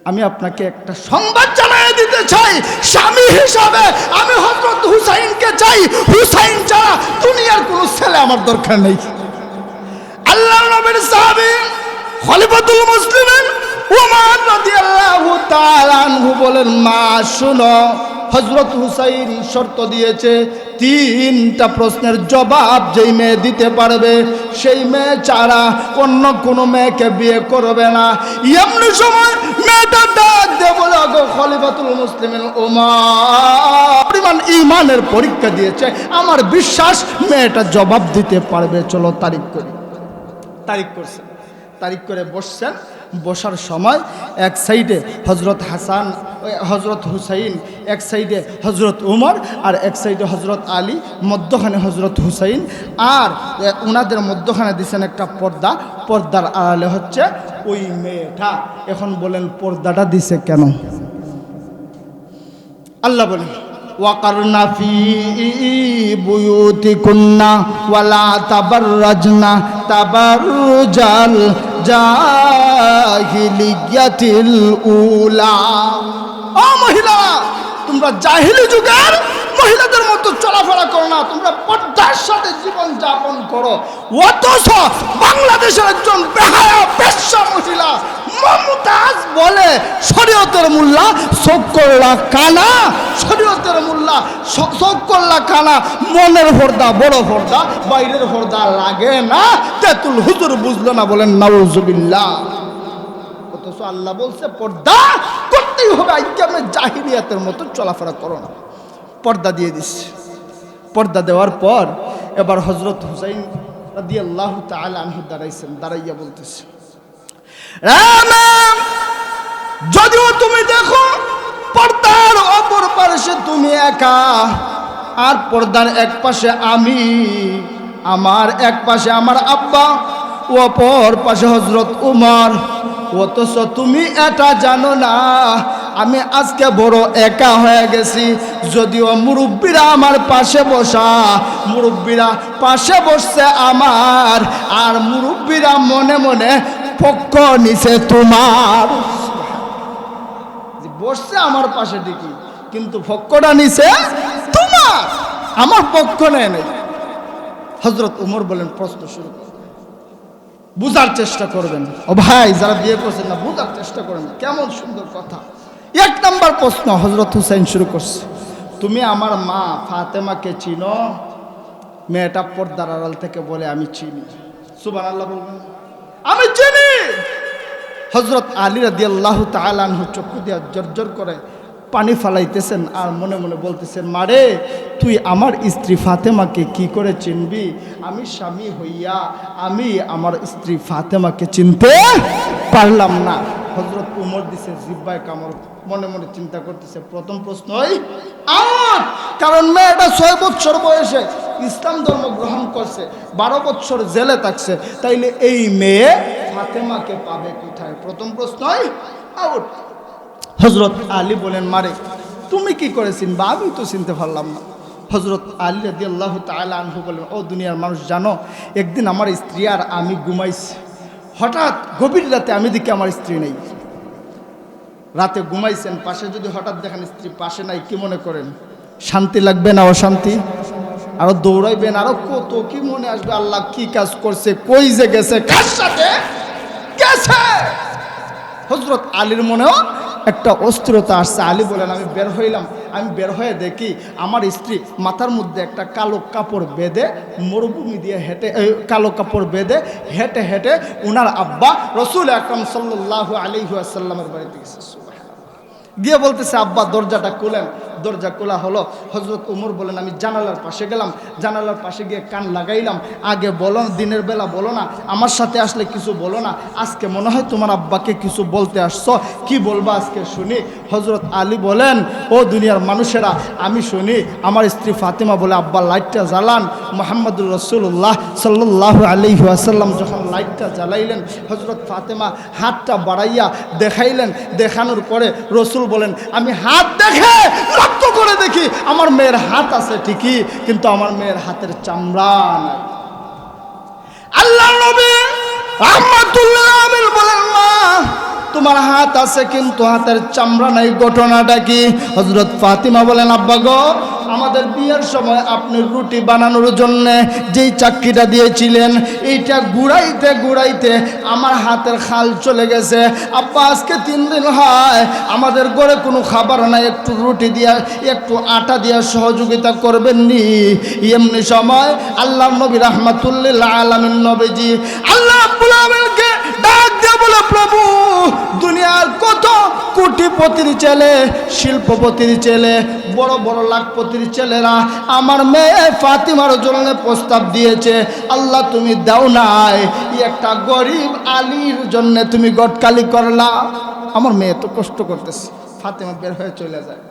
আমি আপনাকে একটা সংবাদ জানিয়ে দিতে চাই, স্বামী হিসাবে আমি হযরত হুসাইনকে চাই, হুসাইন ছাড়া দুনিয়ার কোনো ছেলে আমার দরকার নেই। আল্লাহর নবীর সাহাবী খলিফাতুল মুসলিমিন ওমর রাদিয়াল্লাহু তাআলা আনহু বলেন, মা শুনো, হযরত হুসাইন শর্ত দিয়েছে 3টা প্রশ্নের জবাব যেই মেয়ে দিতে পারবে সেই মেয়ে ছাড়া অন্য কোনো মেয়েকে বিয়ে করবে না। এমনি সময় মেয়েটা ডাক দিয়ে বলে, গো খলিফাতুল মুসলিমিন ওমর পরিমাণ ঈমানের পরীক্ষা দিয়েছে, আমার বিশ্বাস মেয়েটা জবাব দিতে পারবে, চলো তারিখ করি। তারিখ করছে, তারিখ করে বসছেন। বসার সময় এক সাইডে হযরত হাসান, হযরত হুসাইন, এক সাইডে হযরত উমর, আর এক সাইডে হযরত আলী, মধ্যখানে হযরত হুসাইন, আর ওনাদের মধ্যখানে দিয়েছেন একটা পর্দা, পর্দার আড়ালে হচ্ছে ওই মেয়েটা। এখন বলেন পর্দাটা দিছে কেন? আল্লাহ বলেন, ওয়াকারনা ফি বুয়ুতিকুন্না ওয়ালা তাবাররাজনা তাবাররুজাল জাহিলিয়াতিল উলা। ও মহিলা, তোমরা জাহিলি যুগের মহিলাদের মতো চলাফেরা করো না, তোমরা পর্দার সাথে জীবন যাপন করো। অথচ বাংলাদেশের একজন বেহায়া বেশ্যা মহিলা মমতাজ বলে শরীয়তের মোল্লা চোখ করলা কানা, শরীয়তের মোল্লা চোখ করলা কানা, মনের পর্দা বড় পর্দা, বাইরের পর্দা লাগে না। তেতুল হুজুর বুঝলো না, বলেন নাউজুবিল্লাহ। অথচ আল্লাহ বলছে পর্দা করতেই হবে, আইকামে জাহিলিয়াতের মতো চলাফেরা করো না। পর্দা দিয়ে দিচ্ছে। পর্দা দেওয়ার পর এবার হযরত হুসাইন রাদিয়াল্লাহু তাআলা আনহু দাঁড়াইছেন, দাঁড়াইয়া বলতেছে, যদিও তুমি দেখো পর্দার অপর পাশে তুমি একা, আর পর্দার এক পাশে আমি, আমার এক পাশে আমার আব্বা, অপর পাশে হযরত উমর। অথচ তুমি এটা জানো না আমি আজকে বড় একা হয়ে গেছি। যদিও মুরব্বীরা আমার পাশে বসা, মুরব্বীরা পাশে বসছে আমার, আর মুরব্বীরা মনে মনে পক্ষ নিছে তোমার। বসছে আমার পাশে ঠিকই, কিন্তু পক্ষটা নিছে তোমার, আমার পক্ষ নেয় নাই। হযরত উমর বলেন প্রশ্ন শুরু করো, বুঝার চেষ্টা করবেন। ও ভাই যারা বিয়ে করছেন না, বুঝার চেষ্টা করেন, কেমন সুন্দর কথা। এক নাম্বার প্রশ্ন হযরত হুসাইন শুরু করছে, তুমি আমার মা ফাতেমাকে চিনো? মেয়েটা পর্দার আড়াল থেকে বলে আমি চিনি। সুবহানাল্লাহ বলবেন, আমি চিনি। হযরত আলী রাদিয়াল্লাহু তাআলা আনহু চক্ষু দিয়ে জর্জর করে পানি ফালাইতেছেন আর মনে মনে বলতেছেন, মারে তুই আমার স্ত্রী ফাতেমাকে কি করে চিনবি? আমি স্বামী হইয়া আমি আমার স্ত্রী ফাতেমাকে চিনতে পারলাম না। হযরত উমর দিছে জিব্বায় কামড়, মনে মনে চিন্তা করতেছে, প্রথম প্রশ্নই আমার, কারণ মেয়েটা 6 বছর বয়সে ইসলাম ধর্ম গ্রহণ করছে, 12 বছর জেলে থাকছে, তাইলে এই মেয়ে ফাতেমাকে পাবে কোথায়? প্রথম প্রশ্নই আউট। হযরত আলী বলেন, মারে তুমি কি করে চিনবা? আমি তো চিনতে পারলাম না। হযরত আলী রাদিয়াল্লাহু তাআলা আনহু বলেন, ও দুনিয়ার মানুষ জানো, একদিন আমার স্ত্রী আর আমি ঘুমাইছি, হঠাৎ গভীর রাতে আমি দেখি আমার স্ত্রী নেই। রাতে ঘুমাইছেন, পাশে যদি হঠাৎ দেখেন স্ত্রী পাশে নাই, কি মনে করেন? শান্তি লাগবে না অশান্তি? আরো দৌড়াইবেন, আরো কত কি মনে আসবে, আল্লাহ কি কাজ করছে, কই যে গেছে, কার সাথে গেছে। হযরত আলীর মনেও একটা অস্থিরতা আসছে। আলী বলেন, আমি বের হইলাম, আমি বের হয়ে দেখি আমার স্ত্রী মাথার মধ্যে একটা কালো কাপড় বেঁধে মরুভূমি দিয়ে হেঁটে, কালো কাপড় বেঁধে হেঁটে হেঁটে উনার আব্বা রাসূল আকরাম সাল্লাল্লাহু আলাইহি ওয়াসাল্লামের বাড়িতে গেছে। গিয়ে বলতেছে, আব্বা দরজাটা খুলেন। দরজা খোলা হলো। হযরত উমর বলেন, আমি জানালার পাশে গেলাম, জানালার পাশে গিয়ে কান লাগাইলাম, আগে বলো, দিনের বেলা বলো না, আমার সাথে আসলে কিছু বলো না, আজকে মনে হয় তোমার আব্বাকে কিছু বলতে আসছো, কি বলবা আজকে শুনি। হযরত আলী বলেন, ও দুনিয়ার মানুষেরা আমি শুনি। আমার স্ত্রী ফাতেমা বলে, আব্বা লাইটটা জ্বালান। মুহাম্মদুর রাসূলুল্লাহ সাল্লাল্লাহু আলাইহি ওয়াসাল্লাম যখন লাইটটা জ্বালাইলেন, হযরত ফাতেমা হাতটা বাড়াইয়া দেখাইলেন। দেখানোর পরে রসুল বলেন, আমি হাত দেখে লক্ষ্য করে দেখি আমার মেয়ের হাত আছে ঠিকই, কিন্তু আমার মেয়ের হাতের চামড়া নাই। আল্লাহর নবী রাহমাতুল্লাহ আলাইহি বলেন, মা তোমার হাত আছে কিন্তু হাতের চামড়া নাই, ঘটনাটা কি? হযরত ফাতিমা বলেন, আব্বা গো, আমাদের বিয়ের সময় আপনি রুটি বানানোর জন্য যেই চাক্কিটা দিয়েছিলেন, এইটা ঘুরাইতে ঘুরাইতে আমার হাতের খাল চলে গেছে। আব্বা আজকে 3 দিন হয় আমাদের ঘরে কোনো খাবার নাই, একটু রুটি দিয়া একটু আটা দিয়া সহযোগিতা করবেন নি? এমনি সময় আল্লাহর নবী রাহমাতুল্লিল আলামিন নবীজি আল্লাহ রাব্বুল আলামিনকে ডাক দিয়ে বলে, প্রভু দুনিয়ার কত কোটিপতির ছেলে, শিল্পপতির ছেলে, বড় বড় লাখপতির ছেলেরা আমার মেয়ে ফাতিমার জন্য প্রস্তাব দিয়েছে, আল্লাহ তুমি দাও নাই, একটা গরিব আলীর জন্য তুমি গটকালি করলা। আমার মেয়ে তো কষ্ট করতেছে। ফাতেমা বের হয়ে চলে যায়।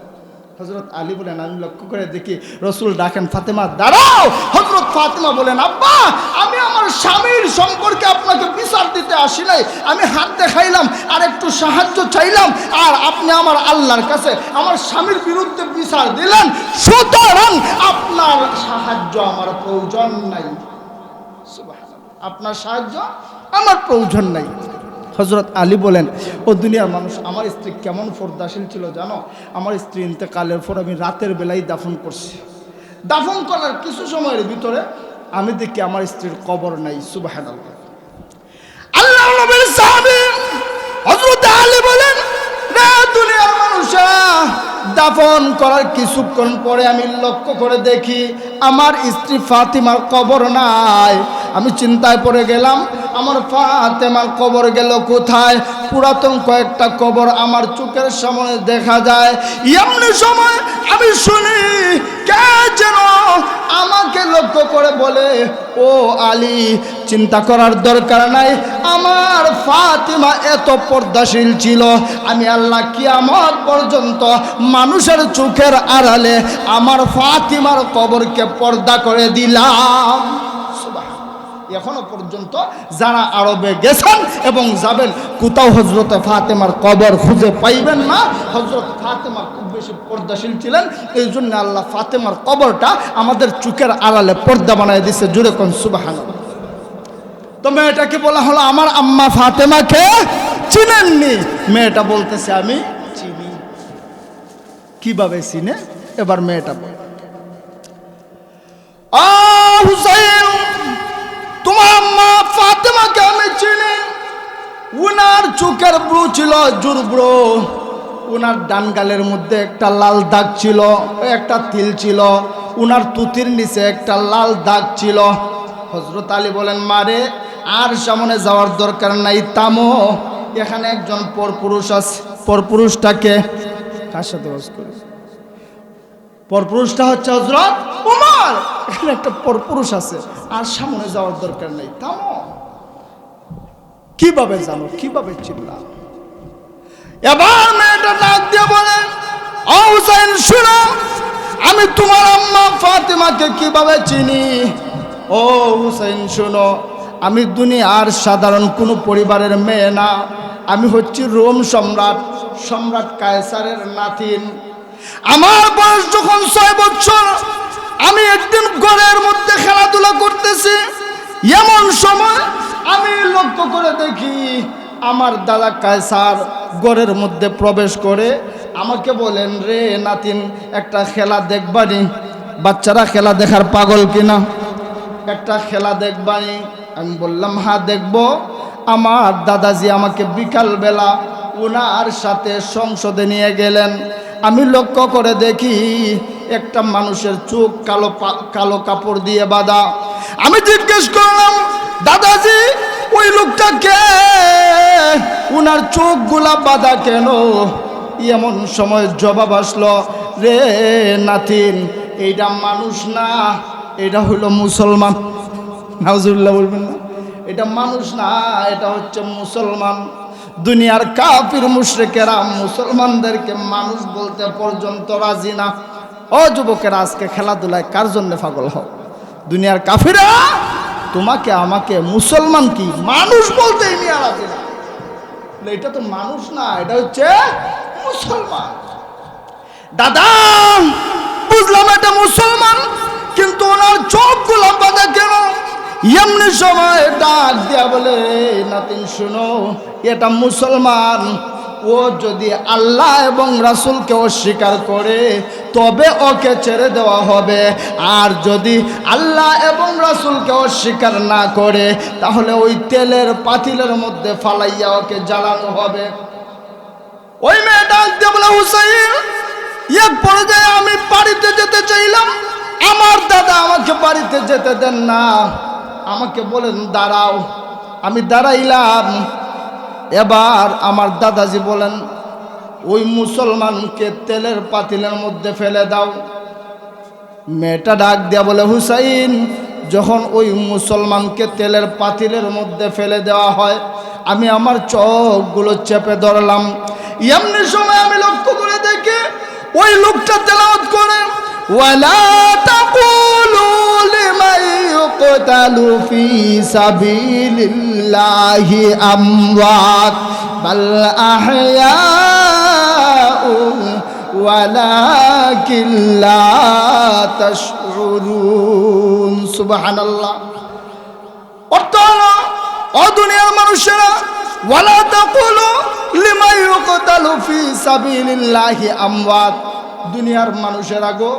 হযরত আলী বলেন, আমি লক্ষ্য করে দেখি রসুল ডাকেন, ফাতেমা দাঁড়াও। হযরত ফাতেমা বলেন, আব্বা আমি আমার স্বামীর সম্পর্কে আপনাকে বিচার দিতে আসি নাই, আমি হাত দেখাইলাম আর একটু সাহায্য চাইলাম, আর আপনি আমার আল্লাহর কাছে আমার স্বামীর বিরুদ্ধে বিচার দিলেন, সুতরাং আপনার সাহায্য আমার প্রয়োজন নাই। সুবহানাল্লাহ, আপনার সাহায্য আমার প্রয়োজন নাই। হযরত আলী বলেন, ও দুনিয়ার মানুষ, আমার স্ত্রী কেমন পর্দাশীল ছিল জানো? আমার স্ত্রী ইন্তেকালের পর আমি রাতের বেলায় দাফন করছি। দাফন করার কিছু সময়ের ভিতরে আমি দেখি আমার স্ত্রীর কবর নাই। সুবহানাল্লাহ। আল্লাহর নবীর সাহাবী হযরত আলী বলেন, রে দুনিয়ার মানুষেরা, দাফন করার কিছুক্ষণ পরে আমি লক্ষ্য করে দেখি আমার স্ত্রী ফাতিমার কবর নাই। আমি চিন্তায় পড়ে গেলাম, আমার ফাতেমার কবর গেল কোথায়? পুরাতন কয়েকটা কবর আমার চোখের সামনে দেখা যায়। এমনি সময় আমি শুনি কে যেন আমাকে লক্ষ্য করে বলে, ও আলী, চিন্তা করার দরকার নাই, আমার ফাতিমা এত পর্দাশীল ছিল, আমি আল্লাহ কিয়ামত পর্যন্ত মানুষের চোখের আড়ালে আমার ফাতিমার কবরকে পর্দা করে দিলাম। এখনো পর্যন্ত যারা আরবে গেছেন এবং যাবেন, কোথাও হযরত ফাতেমার কবর খুঁজে পাইবেন না। হযরত ফাতেমা খুব বেশি পর্দাশীল ছিলেন, এই জন্য আল্লাহ ফাতেমার কবরটা আমাদের চোখের আড়ালে পর্দা বানায় দিছে। জোরে কোন সুবহানাল্লাহ। তো মেয়েটাকে বলা হলো, আমার আম্মা ফাতেমাকে চিনেননি? মেয়েটা বলতেছে, আমি চিনি। কিভাবে চিনে এবার মেয়েটা বলে, হুসাইন, তোমার আম্মা ফাতেমাকে আমি চিনি। উনার চোখের ব্রু ছিল জোর ব্রু, উনার ডান গালের মধ্যে একটা লাল দাগ ছিল, একটা তিল ছিল, উনার তুতির নিচে একটা লাল দাগ ছিল। হযরত আলী বলেন, মারে আর সামনে যাওয়ার দরকার নাই, থামো, এখানে একজন পরপুরুষ আছে। পরপুরুষটাকে কার সাথে ওয়াজ করে? পরপুরুষটা হচ্ছে হযরত ওমর। এখানে একটা পরপুরুষ আছে, আর সামনে যাওয়ার দরকার নেই, থামো। কিভাবে জানো, কিভাবে চিনলা? এবার মেয়েটা ডাক দিয়ে বলে, ও হুসাইন শুনো, আমি তোমার আম্মা ফাতেমাকে কিভাবে চিনি। ও হুসাইন শুনো, আমি দুনিয়ার সাধারণ কোনো পরিবারের মেয়ে না, আমি হচ্ছি রোম সম্রাট, সম্রাট কায়সারের নাতিন। আমার বয়স যখন 6 বছর, আমি একদিন ঘরের মধ্যে খেলাধুলা করতেছি, এমন সময় আমি লক্ষ্য করে দেখি আমার দাদা কায়সার ঘরের মধ্যে প্রবেশ করে আমাকে বলেন, রে নাতিন, একটা খেলা দেখবানি? বাচ্চারা খেলা দেখার পাগল কিনা, একটা খেলা দেখবানি? আমি বললাম, হ্যাঁ দেখবো। আমার দাদাজি আমাকে বিকালবেলা ওনার সাথে সংসদে নিয়ে গেলেন। আমি লক্ষ্য করে দেখি একটা মানুষের চোখ কালো কাপড় দিয়ে বাঁধা। আমি জিজ্ঞেস করলাম, দাদাজি ওই লোকটা কে, ওনার চোখগুলা বাঁধা কেন? এমন সময় জবাব আসলো, রে নাতিন, এইটা মানুষ না, এটা হইল মুসলমান। নাউজুবিল্লাহ বলবেন না, এটা মানুষ না, এটা হচ্ছে মুসলমান। দুনিয়ার কাফির মুশরিকেরা মুসলমানদেরকে মানুষ বলতে পর্যন্ত রাজি না। ও যুবকেরা, আজকে খেলাধুলায় কার জন্য পাগল হও? দুনিয়ার কাফিরা তোমাকে আমাকে মুসলমান কি মানুষ বলতেই নিয়ে রাজি না। এটা তো মানুষ না, এটা হচ্ছে মুসলমান। দাদা বুঝলাম এটা মুসলমান, কিন্তু ওনার চোখগুলো বাঁধা কেন? এমনি সময় ডাক দিয়া বলে, নাতিন শুনো, এটা মুসলমান, ও যদি আল্লাহ এবং রাসূলকে অস্বীকার করে তবে ওকে ছেড়ে দেওয়া হবে, আর যদি আল্লাহ এবং রাসূলকে অস্বীকার না করে তাহলে ওই তেলের পাতিলের মধ্যে ফালাইয়া ওকে জ্বালানো হবে। ওই মেয়ে ডাক দিয়ে বলে, হুসাইন, এক পর্যায়ে আমি বাড়িতে যেতে চাইলাম, আমার দাদা আমাকে বাড়িতে যেতে দেন না, আমাকে বলেন দাঁড়াও। আমি দাঁড়াইলাম। এবার আমার দাদাজি বলেন, ওই মুসলমানকে তেলের পাতিলের মধ্যে ফেলে দাও। মেয়েটা ডাক দিয়া বলে, হুসাইন, যখন ওই মুসলমানকে তেলের পাতিলের মধ্যে ফেলে দেওয়া হয়, আমি আমার চোখগুলো চেপে ধরলাম। এমনি সময় আমি লক্ষ্য করে দেখি ওই লোকটা তেলাওয়াত করে, ওয়ালা তাকুলু লিমান ইউকতালু ফি সাবিলিল্লাহি আমওয়াত বাল আহইয়াউ ওয়ালাকিন লা তাশউরুন। সুবহানাল্লাহ। অর্থ হলো, ও দুনিয়ার মানুষেরা, ওয়ালা তাকুলু লিমান ইউকতালু ফি সাবিলিল্লাহি আমওয়াত, দুনিয়ার মানুষেরা গো,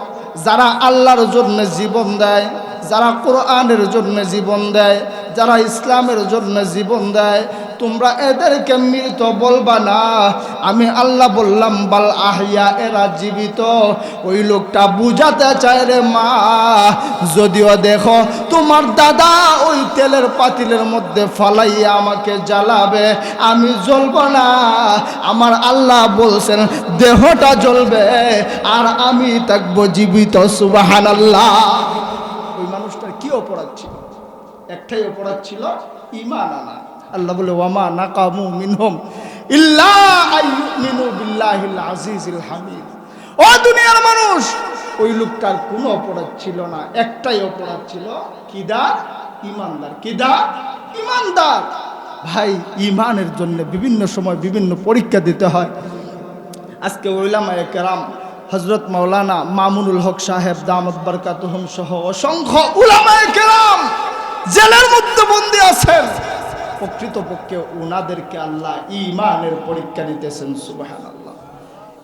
যারা আল্লাহর জন্য জীবন দেয়, যারা কোরআনের জন্য জীবন দেয়, যারা ইসলামের জন্য জীবন দেয়, তোমরা এদেরকে মৃত বলবা না। আমি আল্লাহ বললাম বাল আহইয়া, এরা জীবিত। ওই লোকটা বুঝাতে চায়, রে মা, যদিও দেখো তোমার দাদা ওই তেলের পাতিলের মধ্যে ফালাইয়া আমাকে জ্বালাবে, আমি জ্বলব না। আমার আল্লাহ বলছেন দেহটা জ্বলবে আর আমি থাকবো জীবিত। সুবহানাল্লাহ। ওই মানুষটার কি অপরাধ ছিল? একটাই অপরাধ ছিল, ঈমান আনা। আল্লাহ বলে, ওয়ামা নাকামু মিনহুম ইল্লা আইয়ুমিনু বিল্লাহিল আজিজিল হামিদ। ও দুনিয়ার মানুষ, ওই লোকটার কোনো অপরাধ ছিল না, একটাই অপরাধ ছিল, কিদার? ঈমানদার। কিদার? ঈমানদার। ভাই, ঈমানের জন্য বিভিন্ন সময় বিভিন্ন পরীক্ষা দিতে হয়। আজকে উলামায়ে কেরাম, হযরত মাওলানা মামুনুল হক সাহেব দামাত বরকাতুহুম সহ অসংখ্য উলামায়ে কেরাম জেলের মধ্যে বন্দী আছেন। প্রকৃতপক্ষে ওনাদেরকে আল্লাহ ঈমানের পরীক্ষা নিতেছেন। সুবহানাল্লাহ।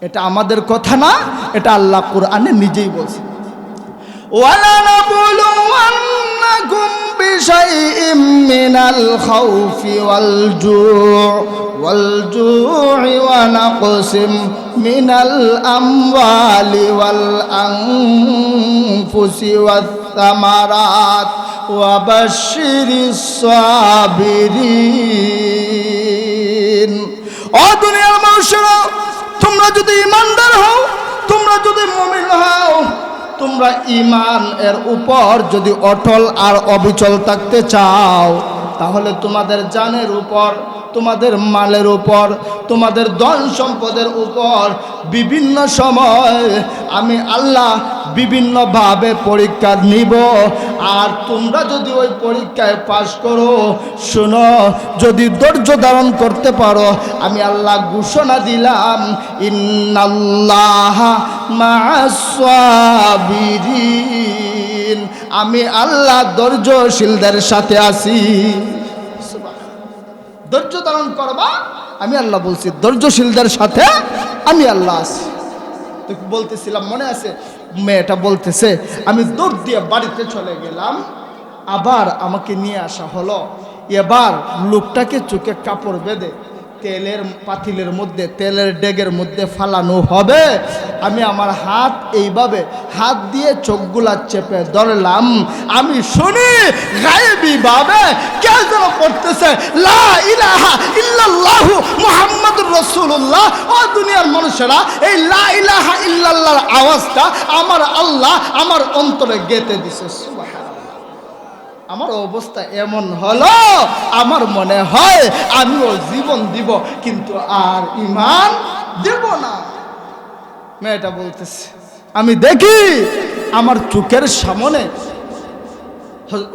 এটা আমাদের কথা না, এটা আল্লাহ কোরআনে নিজেই বলছে। وَلَنَبْلُوَنَّكُمْ بِشَيْءٍ مِّنَ الْخَوْفِ وَالْجُوعِ وَنَقْصٍ مِّنَ الْأَمْوَالِ وَالْأَنفُسِ وَالثَّمَرَاتِ وَبَشِّرِ الصَّابِرِينَ। ও দুনিয়ার মানুষেরা, তোমরা যদি ঈমানদার হও, তোমরা যদি মুমিন হও, তোমরা ঈমান এর উপর যদি অটল আর অবিচল থাকতে চাও, তাহলে তোমাদের জানের উপর, তোমাদের মালের উপর, তোমাদের ধন সম্পদের উপর বিভিন্ন সময় আমি আল্লাহ বিভিন্নভাবে পরীক্ষা নিব। আর তোমরা যদি ওই পরীক্ষায় পাশ করো, শোনো, যদি ধৈর্য ধারণ করতে পারো, আমি আল্লাহ ঘোষণা দিলাম, ইন্নাল্লাহা মা'আস সাবিরিন, আমি আল্লাহ ধৈর্যশীলদের সাথে আছি। ধৈর্য ধারণ করবা, আমি আল্লাহ বলছি, ধৈর্যশীলদের সাথে আমি আল্লাহ আছি। তো বলতেছিলাম, মনে আছে, মেয়েটা বলতেছে, আমি দৌড় দিয়ে বাড়িতে চলে গেলাম, আবার আমাকে নিয়ে আসা হলো। এবার লোকটাকে চোখে কাপড় বেঁধে তেলের পাতিলের মধ্যে, তেলের ডেগের মধ্যে ফালানো হবে। আমি আমার হাত এইভাবে হাত দিয়ে চোখগুলা চেপে ধরলাম। আমি শুনি গায়েবী ভাবে কে যেন পড়তেছে, লা ইলাহা ইল্লাল্লাহু মুহাম্মাদুর রাসূলুল্লাহ। ও দুনিয়ার মানুষেরা, এই লা ইলাহা ইল্লাল্লাহর আওয়াজটা আমার আল্লাহ আমার অন্তরে গেঁথে দিছে। সুবহানাল্লাহ। আমার অবস্থা এমন হলো, আমার মনে হয় আমিও জীবন দিব, কিন্তু আর ঈমান দেব না। মেয়েটা বলতেছে, আমি দেখি আমার চোখের সামনে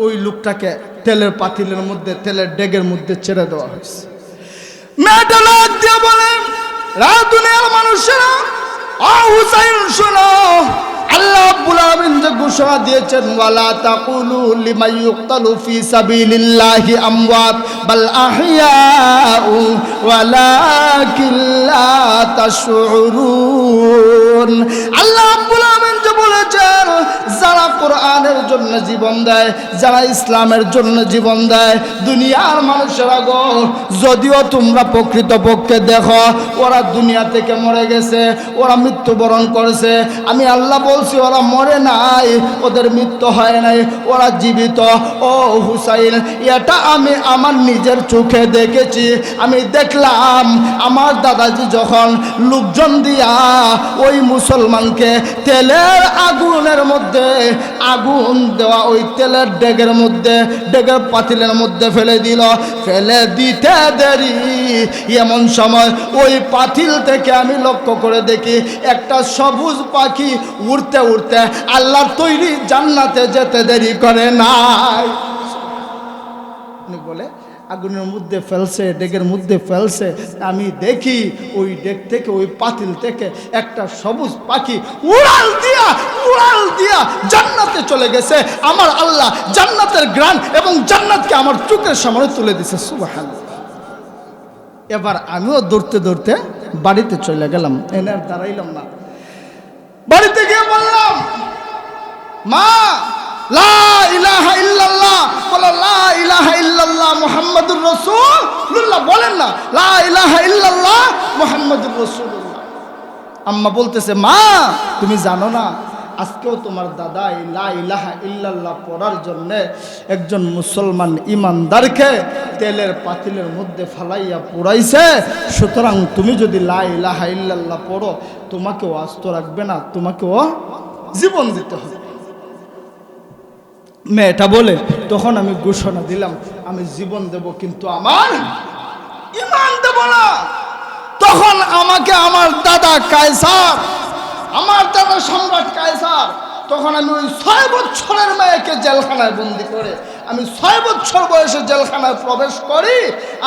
ওই লোকটাকে তেলের পাতিলের মধ্যে, তেলের ডেগের মধ্যে ছেড়ে দেওয়া হয়েছে। মেয়েটা লাগ দিয়ে বলে, দুনিয়ার মানুষেরা, ও হুসাইন শোনো, আল্লাহ রাব্বুল আলামিন যে ঘোষণা দিয়েছেন, ওয়ালা তাকুলু লিমান ইউকতালু ফি সাবিলিল্লাহি আমওয়াত বাল আহইয়াউ ওয়ালাকিন লা তাশউরুন। আল্লাহ রাব্বুল আলামিন যে বলেছেন, যারা কোরআনের জন্য জীবন দেয়, যারা ইসলামের জন্য জীবন দেয়, দুনিয়ার মানুষেরা গো, যদিও তোমরা প্রকৃতপক্ষে দেখো ওরা দুনিয়া থেকে মরে গেছে, ওরা মৃত্যুবরণ করেছে, আমি আল্লাহ বলছি ওরা মরে নাই, ওদের মৃত্যু হয় নাই, ওরা জীবিত। ও হুসাইন, এটা আমি আমার নিজের চোখে দেখেছি। আমি দেখলাম আমার দাদাজি যখন লোকজন দিয়া ওই মুসলমানকে তেলের আগুনের মধ্যে, আগুন দেওয়া ওই তেলের ডেগের মধ্যে, ডেগের পাতিলের মধ্যে ফেলে দিল, ফেলে দিতে দেরি, এমন সময় ওই পাতিল থেকে আমি লক্ষ্য করে দেখি একটা সবুজ পাখি উড়তে উড়তে আল্লাহর তৈরি জান্নাতে যেতে দেরি করে নাই। বলে আগুনের মধ্যে ফেলছে, ডেগের মধ্যে ফেলছে, আমি দেখি ওই ডেগ থেকে, ওই পাতিল থেকে একটা সবুজ পাখি উড়াল দিয়া জান্নাতে চলে গেছে। আমার আল্লাহ জান্নাতের গ্রান এবং জান্নাতকে আমার চোখের সামনে তুলে দিছে। সুবহানাল্লাহ। এবার আমিও দৌড়তে দৌড়তে বাড়িতে চলে গেলাম, এনে আর দাঁড়াইলাম না। বাড়িতে গিয়ে বললাম, মা, লা ইলাহা ইল্লাল্লাহ, বলো লা ইলাহা ইল্লাল্লাহ মুহাম্মাদুর রাসূলুল্লাহ, বলেন না লা ইলাহা ইল্লাল্লাহ মুহাম্মাদুর রাসূলুল্লাহ। আম্মা বলতেছে, মা তুমি জানো না, আজকেও তোমার দাদা এই লা ইলাহা ইল্লাল্লাহ পড়ার জন্য একজন মুসলমান ইমানদারকে তেলের পাতিলের মধ্যে ফালাইয়া পুরাইছে। সুতরাং তুমি যদি লা ইলাহা ইল্লাল্লাহ পড়ো, তোমাকেও আস্ত রাখবে না, তোমাকেও জীবন দিতে হবে। মেয়েটা বলে, তখন আমি ঘোষণা দিলাম, আমি জীবন দেব, কিন্তু আমার ঈমান দেব না। তখন আমাকে আমার দাদা কায়সার, আমার দাদা সম্রাট কায়সার, তখন আমি ওই 6 বছরের মেয়েকে জেলখানায় বন্দি করে, আমি 6 বছর বয়সে জেলখানায় প্রবেশ করি।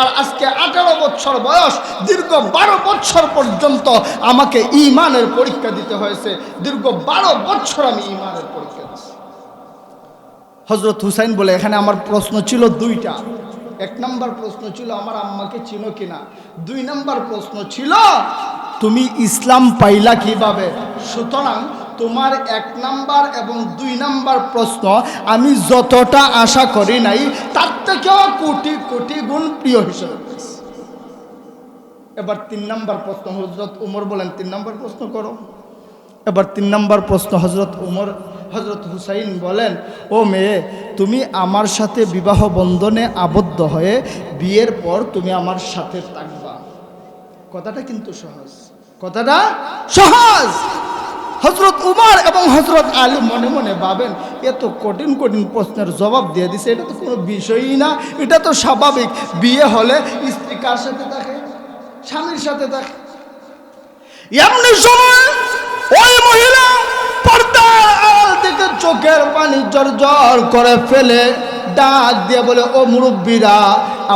আর আজকে 18 বছর বয়স, দীর্ঘ 12 বছর পর্যন্ত আমাকে ঈমানের পরীক্ষা দিতে হয়েছে। দীর্ঘ 12 বছর আমি ঈমানের পরীক্ষা দিচ্ছি। হযরত হুসাইন বলে, এখানে আমার প্রশ্ন ছিল 2টা। 1 নম্বর প্রশ্ন ছিল আমার আম্মাকে চিনো কিনা, 2 নম্বর প্রশ্ন ছিল তুমি ইসলাম পাইলা কিভাবে? সুতরাং তোমার 1 নাম্বার এবং 2 নাম্বার প্রশ্ন আমি যতটা আশা করি নাই তার থেকেও কোটি কোটি গুণ প্রিয় হিসেবে পেয়েছি। এবার 3 নাম্বার প্রশ্ন হযরত উমর বলেন 3 নাম্বার প্রশ্ন করো। এবার 3 নাম্বার প্রশ্ন হযরত হুসাইন বলেন, ও মেয়ে, তুমি আমার সাথে বিবাহ বন্ধনে আবদ্ধ হয়ে বিয়ের পর তুমি আমার সাথে থাকবা। কথাটা কিন্তু সহজ, কথাটা সহজ। হযরত উমর এবং হযরত আলী মনে মনে ভাবেন, এত কঠিন কঠিন প্রশ্নের জবাব দিয়ে দিছে, এটা তো কোনো বিষয়ই না, এটা তো স্বাভাবিক। বিয়ে হলে স্ত্রী কার সাথে থাকে? স্বামীর সাথে থাকে। এমনি সময় ওই মহিলা পর্দার আড়াল থেকে চোখের পানি জর্জর করে ফেলে ডাক দিয়ে বলে, ও মুরব্বীরা,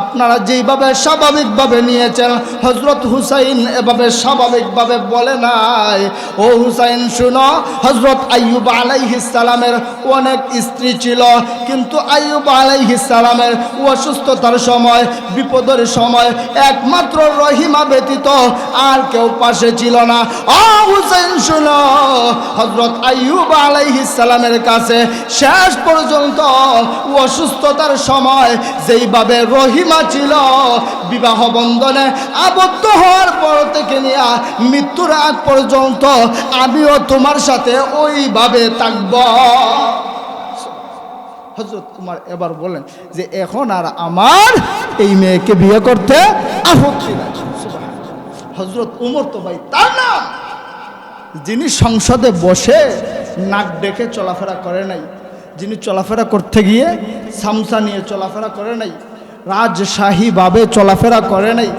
আপনারা যেইভাবে স্বাভাবিকভাবে নিয়েছেন হযরত হুসাইন এভাবে স্বাভাবিকভাবে বলে নাই। ও হুসাইন শুনো, হযরত আইয়ুব আলাইহিস সালামের অনেক স্ত্রী ছিল, কিন্তু আইয়ুব আলাইহিস সালামের অসুস্থতার সময়, বিপদের সময় একমাত্র রহিমা ব্যতীত আর কেউ পাশে ছিল না। ও হুসাইন শুনো, হযরত আইয়ুব আলাইহিস সালামের কাছে শেষ পর্যন্ত অসুস্থতার সময় যেইভাবে রহিমা ছিল, বিবাহ বন্ধনে আবদ্ধ হওয়ার পর থেকে নিয়ে মৃত্যুর আগ পর্যন্ত আমিও তোমার সাথে ওইভাবে থাকব। হযরত উমর এবার বলেন যে এখন আর আমার এই মেয়েকে বিয়ে করতে আপত্তি নাই। হযরত উমর তো ভাই তার নাম, যিনি সংসদে বসে নাক ডেকে চলাফেরা করে নাই, যিনি চলাফেরা করতে গিয়ে সামসা নিয়ে চলাফেরা করে নাই, রাজশাহীভাবে চলাফেরা করে নাই।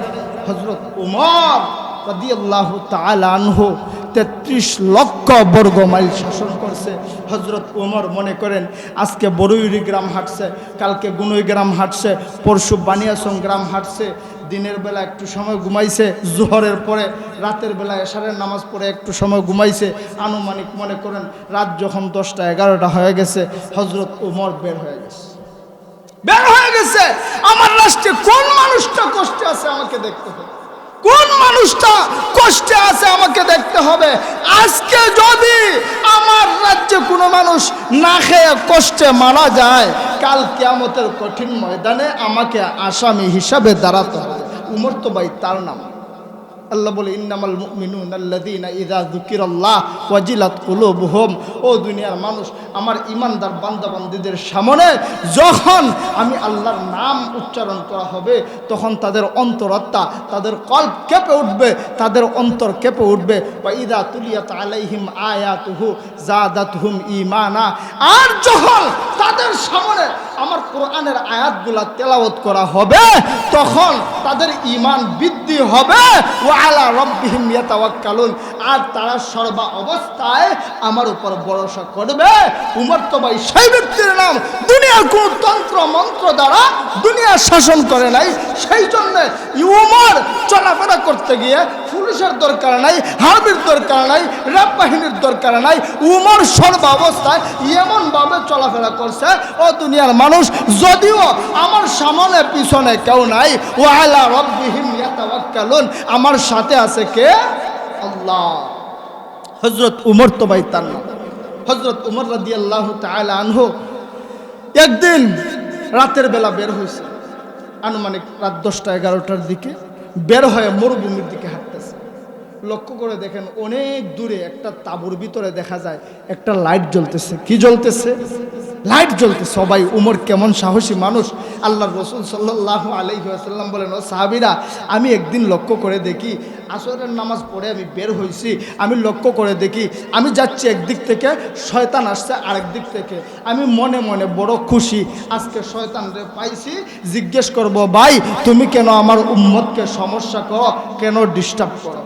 হযরত উমর রাদিয়াল্লাহু তাআলা আনহু 33 লক্ষ বর্গ মাইল শাসন করছে। হযরত উমর মনে করেন আজকে বড়ুইরি গ্রাম হাঁটছে, কালকে গুনই গ্রাম হাঁটছে, পরশু বানিয়াসং গ্রাম হাঁটছে, দিনের বেলা একটু সময় ঘুমাইছে, জোহরের পরে রাতের বেলা এশারের নামাজ পড়ে একটু সময় ঘুমাইছে। আনুমানিক মনে করেন রাত যখন 10টা 11টা হয়ে গেছে, হযরত উমর বের হয়ে গেছে। আমার রাষ্ট্রে কোন মানুষটা কষ্টে আছে আমাকে দেখতে হবে, কোন মানুষটা কষ্টে আছে আমাকে দেখতে হবে। আজকে যদি আমার রাজ্যে কোনো মানুষ না খেয়ে কষ্টে মারা যায়, কাল কিয়ামতের কঠিন ময়দানে আমাকে আসামি হিসাবে দাঁড়াতে হবে। উমর তো ভাই তার নাম। আল্লাহ বলে, ইন্নামাল মুমিনুনা আল্লাযীনা ইযা যুকিরাল্লাহ ওয়াজিলাত কুলুবুহুম। ও দুনিয়ার মানুষ, আমার ঈমানদার বান্দাবান্দীদের সামনে যখন আমি আল্লাহর নাম উচ্চারণ করা হবে, তখন তাদের অন্তরাত্মা, তাদের কল্ব কেঁপে উঠবে, তাদের অন্তর কেঁপে উঠবে। ওয়া ইযা তুলিয়াত আলাইহিম আয়াতুহু যাদাতহুম ঈমানা। আর যখন তাদের সামনে আমার কোরআনের আয়াতগুলা তেলাওয়াত করা হবে, তখন তাদের ঈমান বৃদ্ধি হবে। ওয়া আলা রাব্বিহিম ইয়াতাওয়াক্কালুন। আর তারা সর্বা অবস্থায় আমার উপর ভরসা করবে। উমর তো ভাই সেই ব্যক্তির নাম, দুনিয়ার কোন তন্ত্র মন্ত্র দ্বারা দুনিয়া শাসন করে নাই। সেই জন্য উমর চলাফেরা করতে গিয়ে পুলিশের দরকার নাই, হার্বির দরকার নাই, র্যাব বাহিনীর দরকার নাই। উমর সর্ব অবস্থায় এমনভাবে চলাফেরা করছে, ও দুনিয়ার মানুষ, যদিও আমার সামনে পিছনে কেউ নাই, ওয়া আলা রাব্বিহিম ইয়াতাওয়াক্কালুন, আমার সাথে আছে কে? আল্লাহ। হযরত উমর তো ভাই তার নাম। হযরত উমর রাদিয়াল্লাহু তাআলা আনহু একদিন রাতের বেলা বের হয়েছে, আনুমানিক রাত 10টা 11টার দিকে বের হয়ে মরুভূমির দিকে হাঁটতেছে। লক্ষ্য করে দেখেন অনেক দূরে একটা তাঁবুর ভিতরে দেখা যায় একটা লাইট জ্বলতেছে। কি জ্বলতেছে? লাইট জ্বলতেছে। সবাই, উমর কেমন সাহসী মানুষ! আল্লাহর রাসূল সাল্লাল্লাহু আলাইহি ওয়াসাল্লাম বলেন, ও সাহাবীরা, আমি একদিন লক্ষ্য করে দেখি, আসরের নামাজ পড়ে আমি বের হয়েছি, আমি লক্ষ্য করে দেখি আমি যাচ্ছি একদিক থেকে, শয়তান আসছে আরেক দিক থেকে। আমি মনে মনে বড় খুশি, আজকে শয়তানরে পাইছি, জিজ্ঞেস করব, ভাই তুমি কেন আমার উম্মতকে সমস্যা করো, কেন ডিস্টার্ব করো?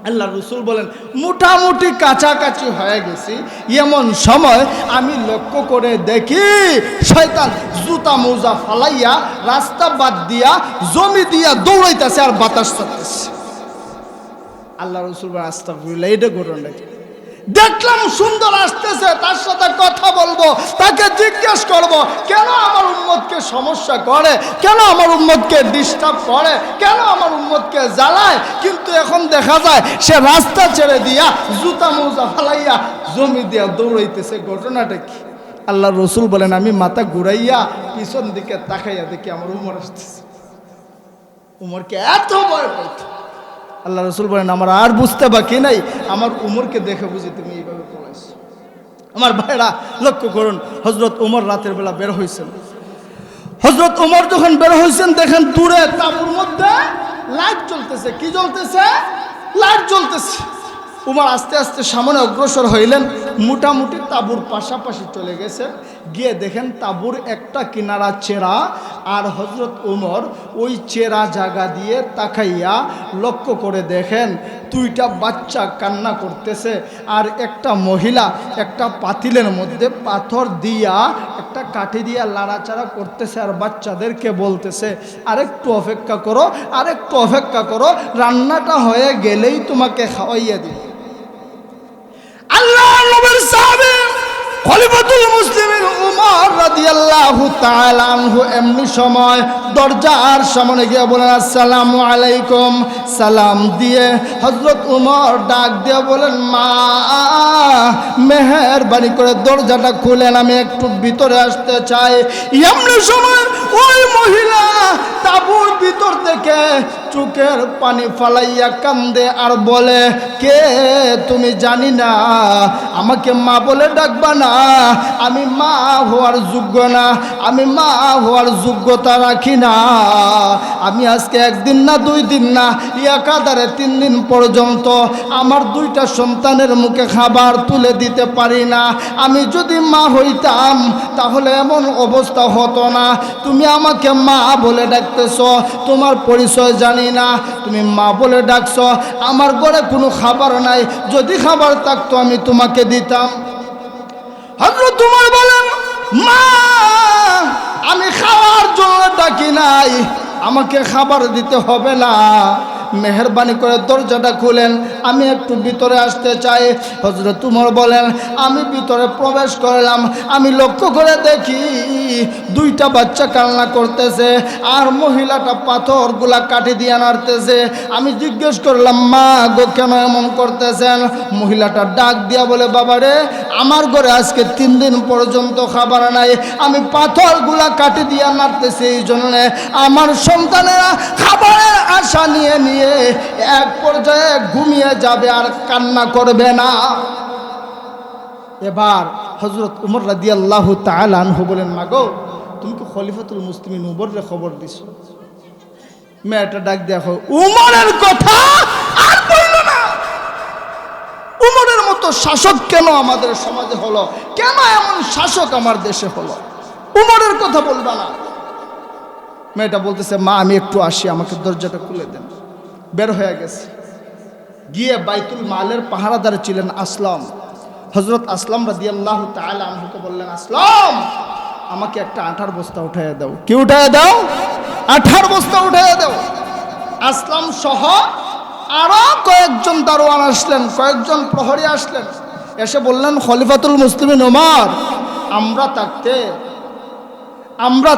আল্লাহ রসুল বলেন, মোটামুটি কাছাকাছি হয়ে গেছি, এমন সময় আমি লক্ষ্য করে দেখি শয়তান জুতা মোজা ফালাইয়া রাস্তা বাদ দিয়া জমি দিয়া দৌড়াইতেছে আর বাতাস চাচ্ছে। আল্লাহ রসুল বলেন, আস্তাগফিরুল্লাহ, এটা ঘটনা কি? দেখলাম সুন্দর আসতেছে, তার সাথে কথা বলবো, তাকে জিজ্ঞেস করব কেন আমার উম্মতকে সমস্যা করে, কেন আমার উম্মতকে ডিস্টার্ব করে, কেন আমার উম্মতকে জ্বালায়। কিন্তু এখন দেখা যায় সে রাস্তা ছেড়ে দিয়া জুতা মোজা ফালাইয়া জমি দিয়া দৌড়াইতেছে। ঘটনাটা কি? আল্লাহ রসুল বলেন, আমি মাথা ঘুরাইয়া পিছন দিকে তাকাইয়া দেখি আমার উমর আসতেছে। উমরকে এত ভয় পাইত। আল্লাহ রসুল বলেন, আমার আর বুঝতে বাকি নাই, আমার উমরকে দেখে বুঝি তুমি এইভাবে পড়াইছো। আমার ভাইরা লক্ষ্য করুন, হজরত উমর রাতের বেলা বের হয়েছেন। হজরত উমর যখন বের হয়েছেন, দেখেন দূরে তাঁবুর মধ্যে লাইট জ্বলতেছে। কি জ্বলতেছে? লাইট জ্বলতেছে। উমর আস্তে আস্তে সামনে অগ্রসর হইলেন, মোটামুটি তাঁবুর পাশাপাশি চলে গেছেন। গিয়ে দেখেন তাঁবুর একটা কিনারা চেরা, আর হজরত উমর ওই চেরা জায়গা দিয়ে তাকাইয়া লক্ষ্য করে দেখেন দুইটা বাচ্চা কান্না করতেছে, আর একটা মহিলা একটা পাতিলের মধ্যে পাথর দিয়া একটা কাঠি দিয়া লাড়াচাড়া করতেছে, আর বাচ্চাদেরকে বলতেছে আরেকটু অপেক্ষা করো, আরেকটু অপেক্ষা করো, রান্নাটা হয়ে গেলেই তোমাকে খাওয়াইয়া দিই। আল্লাহ নবীর সাহাবী খলিফাতুল মুসলিমিন উমর রাদিয়াল্লাহু তাআলা আনহু এমনি সময় দরজার সামনে গিয়ে বলেন, আসসালামু আলাইকুম। সালাম দিয়ে হযরত উমর ডাক দিয়ে বলেন, মা মেহেরবানি করে দরজাটা খুলেন, আমি একটু ভিতরে আসতে চাই। এমনি সময় ওই মহিলা তাঁবুর ভিতর থেকে চোখের পানি ফালাইয়া কান্দে আর বলে, কে তুমি? জানি না, আমাকে মা বলে ডাকবা না, আমি মা হওয়ার যোগ্য না, আমি মা হওয়ার যোগ্যতা রাখি না। আমি আজকে একদিন না, 2 দিন না, একাধারে 3 দিন পর্যন্ত আমার 2টা সন্তানের মুখে খাবার তুলে দিতে পারি না। আমি যদি মা হইতাম তাহলে এমন অবস্থা হতো না। তুমি আমাকে মা বলে ডাকতেছ, তোমার পরিচয় জানি না, তুমি মা বলে ডাকছ। আমার ঘরে কোনো খাবার নাই, যদি খাবার থাকতো আমি তোমাকে দিতাম। হযরত উমর বলেন, মা আমি খাওয়ার জন্য ডাকি নাই, আমাকে খাবার দিতে হবে না, মেহেরবানি করে দরজাটা খুলেন, আমি একটু ভিতরে আসতে চাই। হযরত উমর বলেন, আমি ভিতরে প্রবেশ করলাম, আমি লক্ষ্য করে দেখি 2টা বাচ্চা কান্না করতেছে, আর মহিলাটা পাথরগুলা কাঠি দিয়ে নাড়তেছে। আমি জিজ্ঞেস করলাম, মা গো কেন এমন করতেছেন? মহিলাটা ডাক দিয়া বলে, বাবা রে, আমার ঘরে আজকে 3 দিন পর্যন্ত খাবার নাই, আমি পাথরগুলা কাঠি দিয়ে নাড়তেছি, এই জন্য আমার সন্তানেরা খাবারের আশা নিয়ে নিয়ে এক পর্যায়ে ঘুমিয়ে যাবে আর কান্না করবে না। এবার হযরত উমর রাদিয়াল্লাহু তাআলা আনহু বলেন, মাগো তুমি কি খলিফাতুল মুসলিমিন উমরের খবর দিছো? মেয়েটা ডাক দেখো, উমরের কথা আর বলল না। উমরের মতো শাসক কেন আমাদের সমাজে হলো? কেন এমন শাসক আমার দেশে হলো? উমরের কথা বলবা না। মেয়েটা বলতেছে, মা আমি একটু আসি, আমাকে দরজাটা খুলে দেন। বের হয়ে গেছে, গিয়ে বাইতুল মালের পাহারাদার ছিলেন আসলাম। হযরত আসলাম রাদিয়াল্লাহু তাআলা আনহুকে বললেন, আসলাম আমাকে একটা আঠার বস্তা উঠাইয়া দাও। কি উঠাইয়া দাও? আঠার বস্তা উঠাইয়া দাও। আসলাম সহ আরো কয়েকজন দারোয়ান আসলেন, কয়েকজন প্রহরী আসলেন, এসে বললেন, খলিফাতুল মুসলিমিন ওমর, আমরা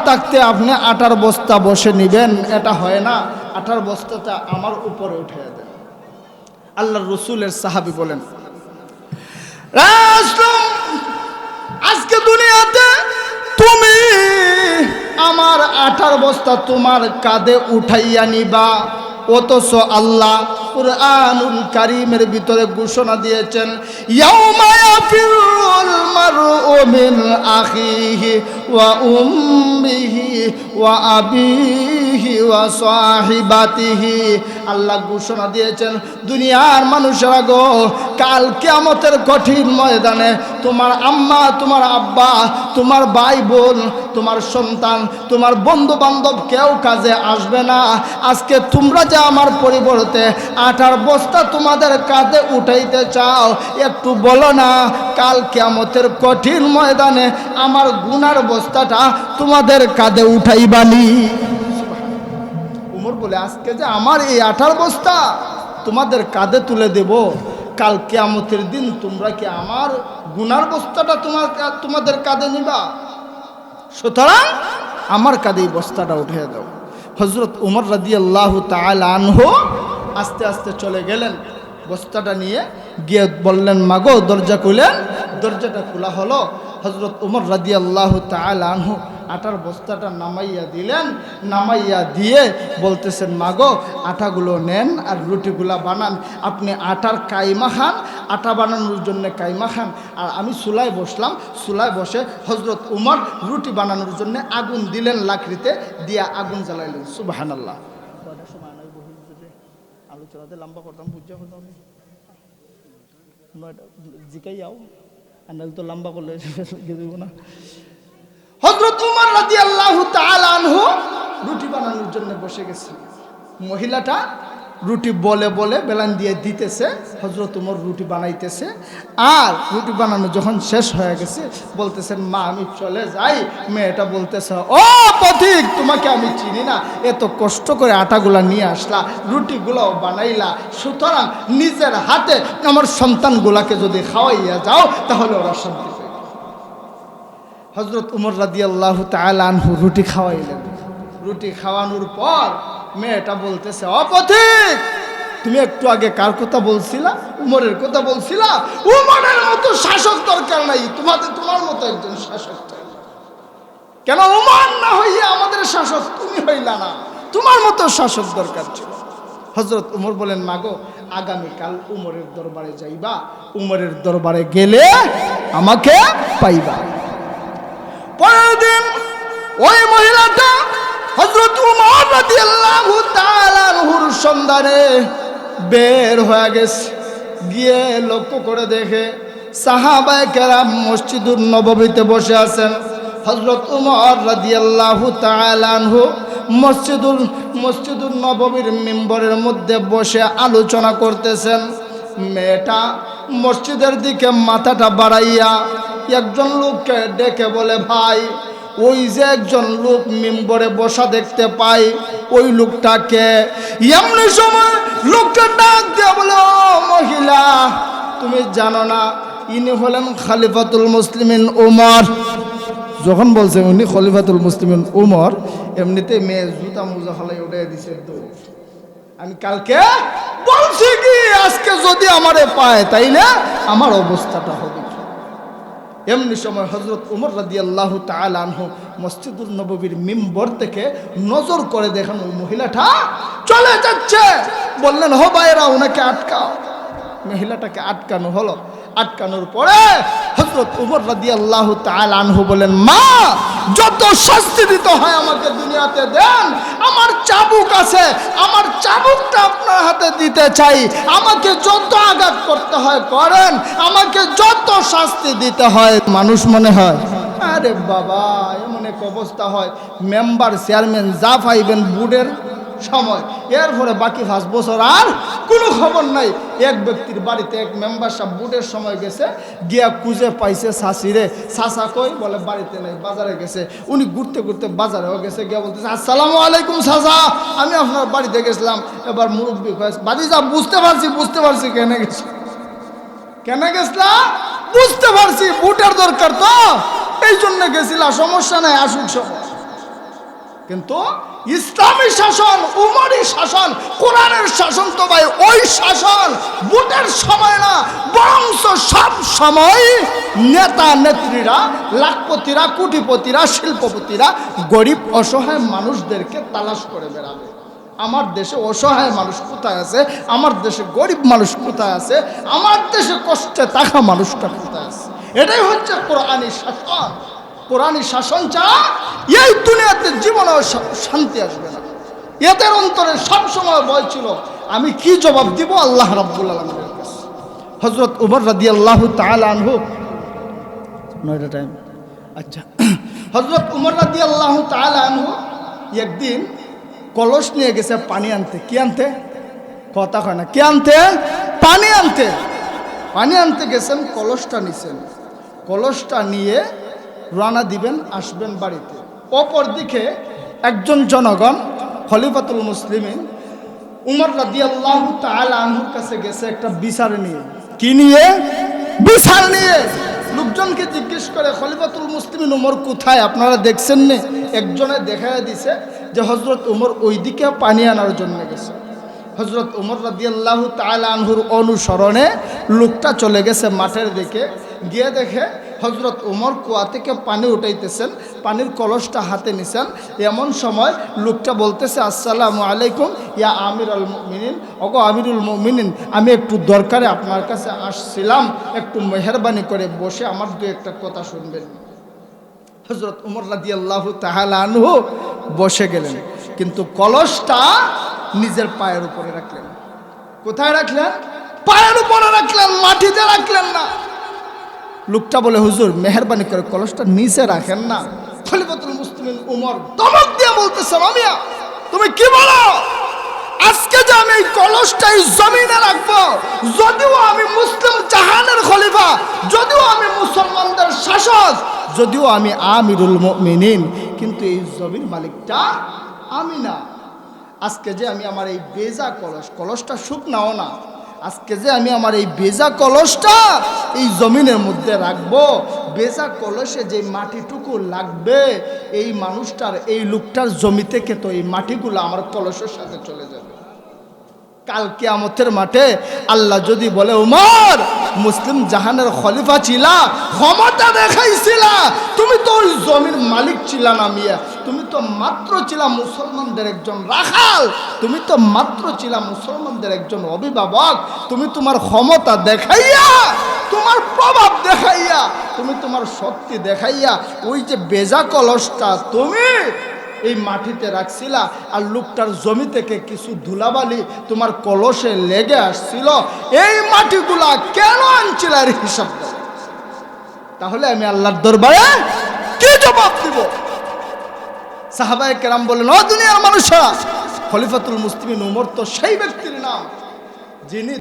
থাকতে আপনি আটার বস্তা বসে নিবেন, এটা হয় না, আটার বস্তাটা আমার উপরে উঠিয়ে দেন। আল্লাহর রসুলের সাহাবী বলেন, আজকে দুনিয়াতে তুমি আমার আটার বস্তা তোমার কাঁধে উঠাইয়া নিবা, অথচ আল্লাহ কুরআনুল কারীমের ভিতরে ঘোষণা দিয়েছেন, ইয়াউমা ইয়াফিরুল মারউ মিন আখিহি ওয়া উম্মিহি ওয়া আবিহি ওয়া সাহিবাতিহি। আল্লাহ ঘোষণা দিয়েছেন, দুনিয়ার মানুষেরা গো, কাল কিয়ামতের কঠিন ময়দানে তোমার আম্মা, তোমার আব্বা, তোমার ভাই বোন, তোমার সন্তান, তোমার বন্ধু বান্ধব কেউ কাজে আসবে না। আজকে তোমরা যে আমার পরিবর্তে আটার বস্তা তোমাদের কাঁধে উঠাইতে চাও, একটু বলো না, কাল কিয়ামতের কঠিন ময়দানে আমার গুনার বস্তাটা তোমাদের কাঁধে উঠাইবানি। উমর বলে, আজকে যে আমার এই আটার বস্তা তোমাদের কাঁধে তুলে দেব, কাল কিয়ামতের দিন তোমরা কি আমার গুনার বস্তাটা তোমাদের কাঁধে নিবা? সুতরাং আমার কাঁধেই বস্তাটা উঠিয়ে দাও। হযরত উমর রাদিয়াল্লাহু তাআলা আনহু আস্তে আস্তে চলে গেলেন, বস্তাটা নিয়ে গিয়ে বললেন, মাগো দরজা খুলেন। দরজাটা খোলা হলো। হযরত উমর রাদিয়াল্লাহু তাআলা আনহু আটার বস্তাটা নামাইয়া দিলেন। নামাইয়া দিয়ে বলতেছেন, মাগো আটাগুলো নেন আর রুটিগুলা বানান। আপনি আটার কাইমা খান, আটা বানানোর জন্য কাইমা খান, আর আমি চুলায় বসলাম। চুলায় বসে হযরত উমর রুটি বানানোর জন্য আগুন দিলেন, লাকড়িতে দিয়া আগুন জ্বালাইলেন। সুবহানাল্লাহ। আলোচনাতে লম্বা করতাম, বুঝা করতাম জিকাই যাও, আন্দাজ তো লম্বা করলে দেব না। হযরত উমর রাদিয়াল্লাহু তাআলা আনহু রুটি বানানোর জন্য বসে গেছেন। মহিলাটা রুটি বলে বলে বেলান দিয়ে দিতেছে, হযরত উমর রুটি বানাইতেছে। আর রুটি বানানো যখন শেষ হয়ে গেছে বলতেছেন, মা আমি চলে যাই। মেয়েটা বলতেছে, ও পথিক, তোমাকে আমি চিনি না, এত কষ্ট করে আটাগুলা নিয়ে আসলা, রুটিগুলাও বানাইলা, সুতরাং নিজের হাতে আমার সন্তানগুলাকে যদি খাওয়াইয়া যাও তাহলে ওরা শান্তি পাবে। হযরত উমর রাদিয়াল্লাহু তাআলা আনহু রুটি খাওয়াইলেন। রুটি খাওয়ানোর পর মেয়েটা বলতেছে, অপথিক, তুমি একটু আগে কার কথা বলছিলা? উমরের কথা বলছিলা। উমরের মতো শাসক দরকার নাই, তোমার মতো একজন শাসক চাই। কেন উমর না হইয়া আমাদের শাসক তুমি হইলা না? তোমার মতো শাসক দরকার ছিল। হযরত উমর বলেন, মাগো আগামীকাল উমরের দরবারে যাইবা, উমরের দরবারে গেলে আমাকে পাইবা। পরের দিন ওই মহিলাটা হযরত উমর রাদিয়াল্লাহু তাআলা আনহুর সন্ধানে বের হয়ে গেছে। গিয়ে লক্ষ্য করে দেখে সাহাবায়ে কেরাম মসজিদুন নববীতে বসে আছেন। হযরত উমর রাদিয়াল্লাহু তাআলা আনহু মসজিদুন নববীর মিম্বরের মধ্যে বসে আলোচনা করতেছেন। মেয়েটা মসজিদের দিকে মাথাটা বাড়াইয়া একজন লোককে ডেকে বলে, ভাই, ওই যে একজন লোক মিম্বরে বসা দেখতে পাই, ওই লোকটাকে। এমনি সময় লোকটা ডাক দিয়ে বলে, ও মহিলা, তুমি জানো না ইনি হলেন খলিফাতুল মুসলিমিন উমর। যখন বলছে উনি খলিফাতুল মুসলিমিন উমর, এমনিতে মেয়ে জুতা মোজা ফলাই উঠে দিছে। আমি কালকে বলছি কি, আজকে যদি আমারে পায় তাইলে আমার অবস্থাটা হবে। এমনি সময় হযরত উমর রাদিয়াল্লাহু তাআলা আনহু মসজিদুন নববীর মিম্বর থেকে নজর করে দেখেন ওই মহিলাটা চলে যাচ্ছে। বললেন, হো ভাইরা, ওনাকে আটকাও। মহিলাটাকে আটকানো হলো। আটকানোর পরে হযরত উমর রাদিয়াল্লাহু তাআলা আনহু বলেন, মা, যত শাস্তি দিতে হয় আমাকে দুনিয়াতে দেন। আমার চাবুক আছে, আমার চাবুকটা আপনার হাতে দিতে চাই। আমাকে যত আঘাত করতে হয় করেন, আমাকে যত শাস্তি দিতে হয়। মানুষ মনে হয়, আরে বাবা, এমন এক অবস্থা হয়, মেম্বার চেয়ারম্যান যা পাইবেন বুডের সময়, এরপরে বাকি 5 বছর আর কোনো খবর নাই। এক ব্যক্তির বাড়িতে এক মেম্বার সাহেব বুটের সময় গেছে, গিয়া খুঁজে পাইছে শাশিরে। শাশা কই? বলে বাড়িতে নেই, বাজারে গেছে। উনি ঘুরতে ঘুরতে বাজারেও গেছে, গিয়া বলতেছে, আসসালামু আলাইকুম শাশা, আমি আপনার বাড়িতে গেছিলাম। এবার মুরব্বী কয়েছে, বাড়িটা বুঝতে পারছি কেনে গেছি, বুঝতে পারছি, বুটের দরকার তো, এই জন্য গেছিলাম, সমস্যা নাই, আসুক সময়। কিন্তু ইসলামী শাসন, উমরি শাসন, কোরআনের শাসন তো ভাই ওই শাসন বুটের সময় না, বরং সব সময় নেতা নেত্রীরা, লাখপতিরা, কোটিপতিরা, শিল্পপতিরা গরিব অসহায় মানুষদেরকে তালাশ করে বেড়াবে। আমার দেশে অসহায় মানুষ কোথায় আছে? আমার দেশে গরিব মানুষ কোথায় আছে? আমার দেশে কষ্টে থাকা মানুষটা কোথায় আছে? এটাই হচ্ছে কোরআনী শাসন। কোরআনী শাসন ছাড়া এই দুনিয়াতে জীবনেও শান্তি আসবে না। এদের অন্তরে সবসময় ভয় ছিল, আমি কি জবাব দিব আল্লাহ রাব্বুল আলামিনের কাছে। হযরত উমর রাদিয়াল্লাহু তাআলা আনহু, 9টা টাইম, আচ্ছা, হযরত উমর রাদিয়াল্লাহু তাআলা আনহু একদিন কলস নিয়ে গেছে পানি আনতে। কি আনতে? কথা হয় না, কি আনতে? পানি আনতে। পানি আনতে গেছেন, কলসটা নিছেন। কলসটা নিয়ে রওনা দিবেন, আসবেন বাড়িতে। অপর দিকে একজন জনগণ খলিফাতুল মুসলিমিন উমর রাদিয়াল্লাহু তাআলা আনহুর কাছে গেছে একটা বিচার নিয়ে। কি নিয়ে? বিশাল নিয়ে। লোকজনকে জিজ্ঞেস করে খলিফাতুল মুসলিমিন উমর কোথায়, আপনারা দেখছেন না? একজনে দেখায় দিছে যে হযরত উমর ওইদিকে পানি আনার জন্য গেছে। হযরত উমর রাদিয়াল্লাহু তাআলা আনহুর অনুসরণে লোকটা চলে গেছে মাঠের দিকে, গিয়ে দেখে হযরত উমর কুয়া থেকে পানি উঠাইতেছেন, পানির কলসটা হাতে নিছেন। এমন সময় লোকটা বলতেছে, আসসালামু আলাইকুম ইয়া আমিরুল মুমিনিন, ওগো আমিরুল মুমিনিন, আমি একটু দরকারে আপনার কাছে আসছিলাম, একটু মেহেরবানি করে বসে আমার দু একটা কথা শুনবেন। হযরত উমর রাদিয়াল্লাহু তাআলা আনহু বসে গেলেন, কিন্তু কলসটা নিজের পায়ের উপরে রাখলেন। কোথায় রাখলেন? পায়ের উপরে রাখলেন, মাটিতে রাখলেন না। লোকটা বলে, হুজুর মেহেরবানি করে কলসটা নিচে রাখেন না। খলিফাতুল মুসলিমিন উমর ধমক দিয়ে বলতেছে, মামিয়া তুমি কি বলো? আজকে যে আমি এই কলসটা এই জমিনে রাখবো, যদিও আমি মুসলিম জাহানের খলিফা, যদিও আমি মুসলমানদের শাসক, যদিও আমি আমিরুল মুমিনিন, কিন্তু এই জমির মালিকটা আমি না। আজকে যে আমি আমার এই বেজা কলসটা শুকনাও না, আজকে যে আমি আমার এই বেজা কলসটা এই জমিনের মধ্যে রাখবো, বেজা কলসে যে মাটিটুকু লাগবে, এই মানুষটার, এই লোকটার জমি থেকে তো এই মাটিগুলো আমার কলসের সাথে চলে যাবে। কাল কিয়ামতের মাঠে আল্লাহ যদি বলে, উমর মুসলিম জাহানের খলিফা ছিলা, ক্ষমতা দেখাইছিলা, তুমি তো ওই জমির মালিক ছিলা না মিয়া, তুমি তো মাত্র ছিলা মুসলমানদের একজন রাখাল, তুমি তো মাত্র ছিলা মুসলমানদের একজন অভিভাবক, তুমি তোমার ক্ষমতা দেখাইয়া, তোমার প্রভাব দেখাইয়া, তুমি তোমার শক্তি দেখাইয়া ওই যে বেজা কলসটা তুমি এই মাটিতে রাখছিলা, আর লোকটার জমি থেকে কিছু ধুলাবালি তোমার কলসে লেগে আসছিল, এই মাটিগুলা কেন আনছিল এর হিসাব দাও। তাহলে আমি আল্লাহর দরবারে কি জবাব দিব? সাহাবায়ে কেরাম বলেন, ও দুনিয়ার মানুষরা, খলিফাতুল মুসলিমিন উমর তো সেই ব্যক্তির নাম যিনি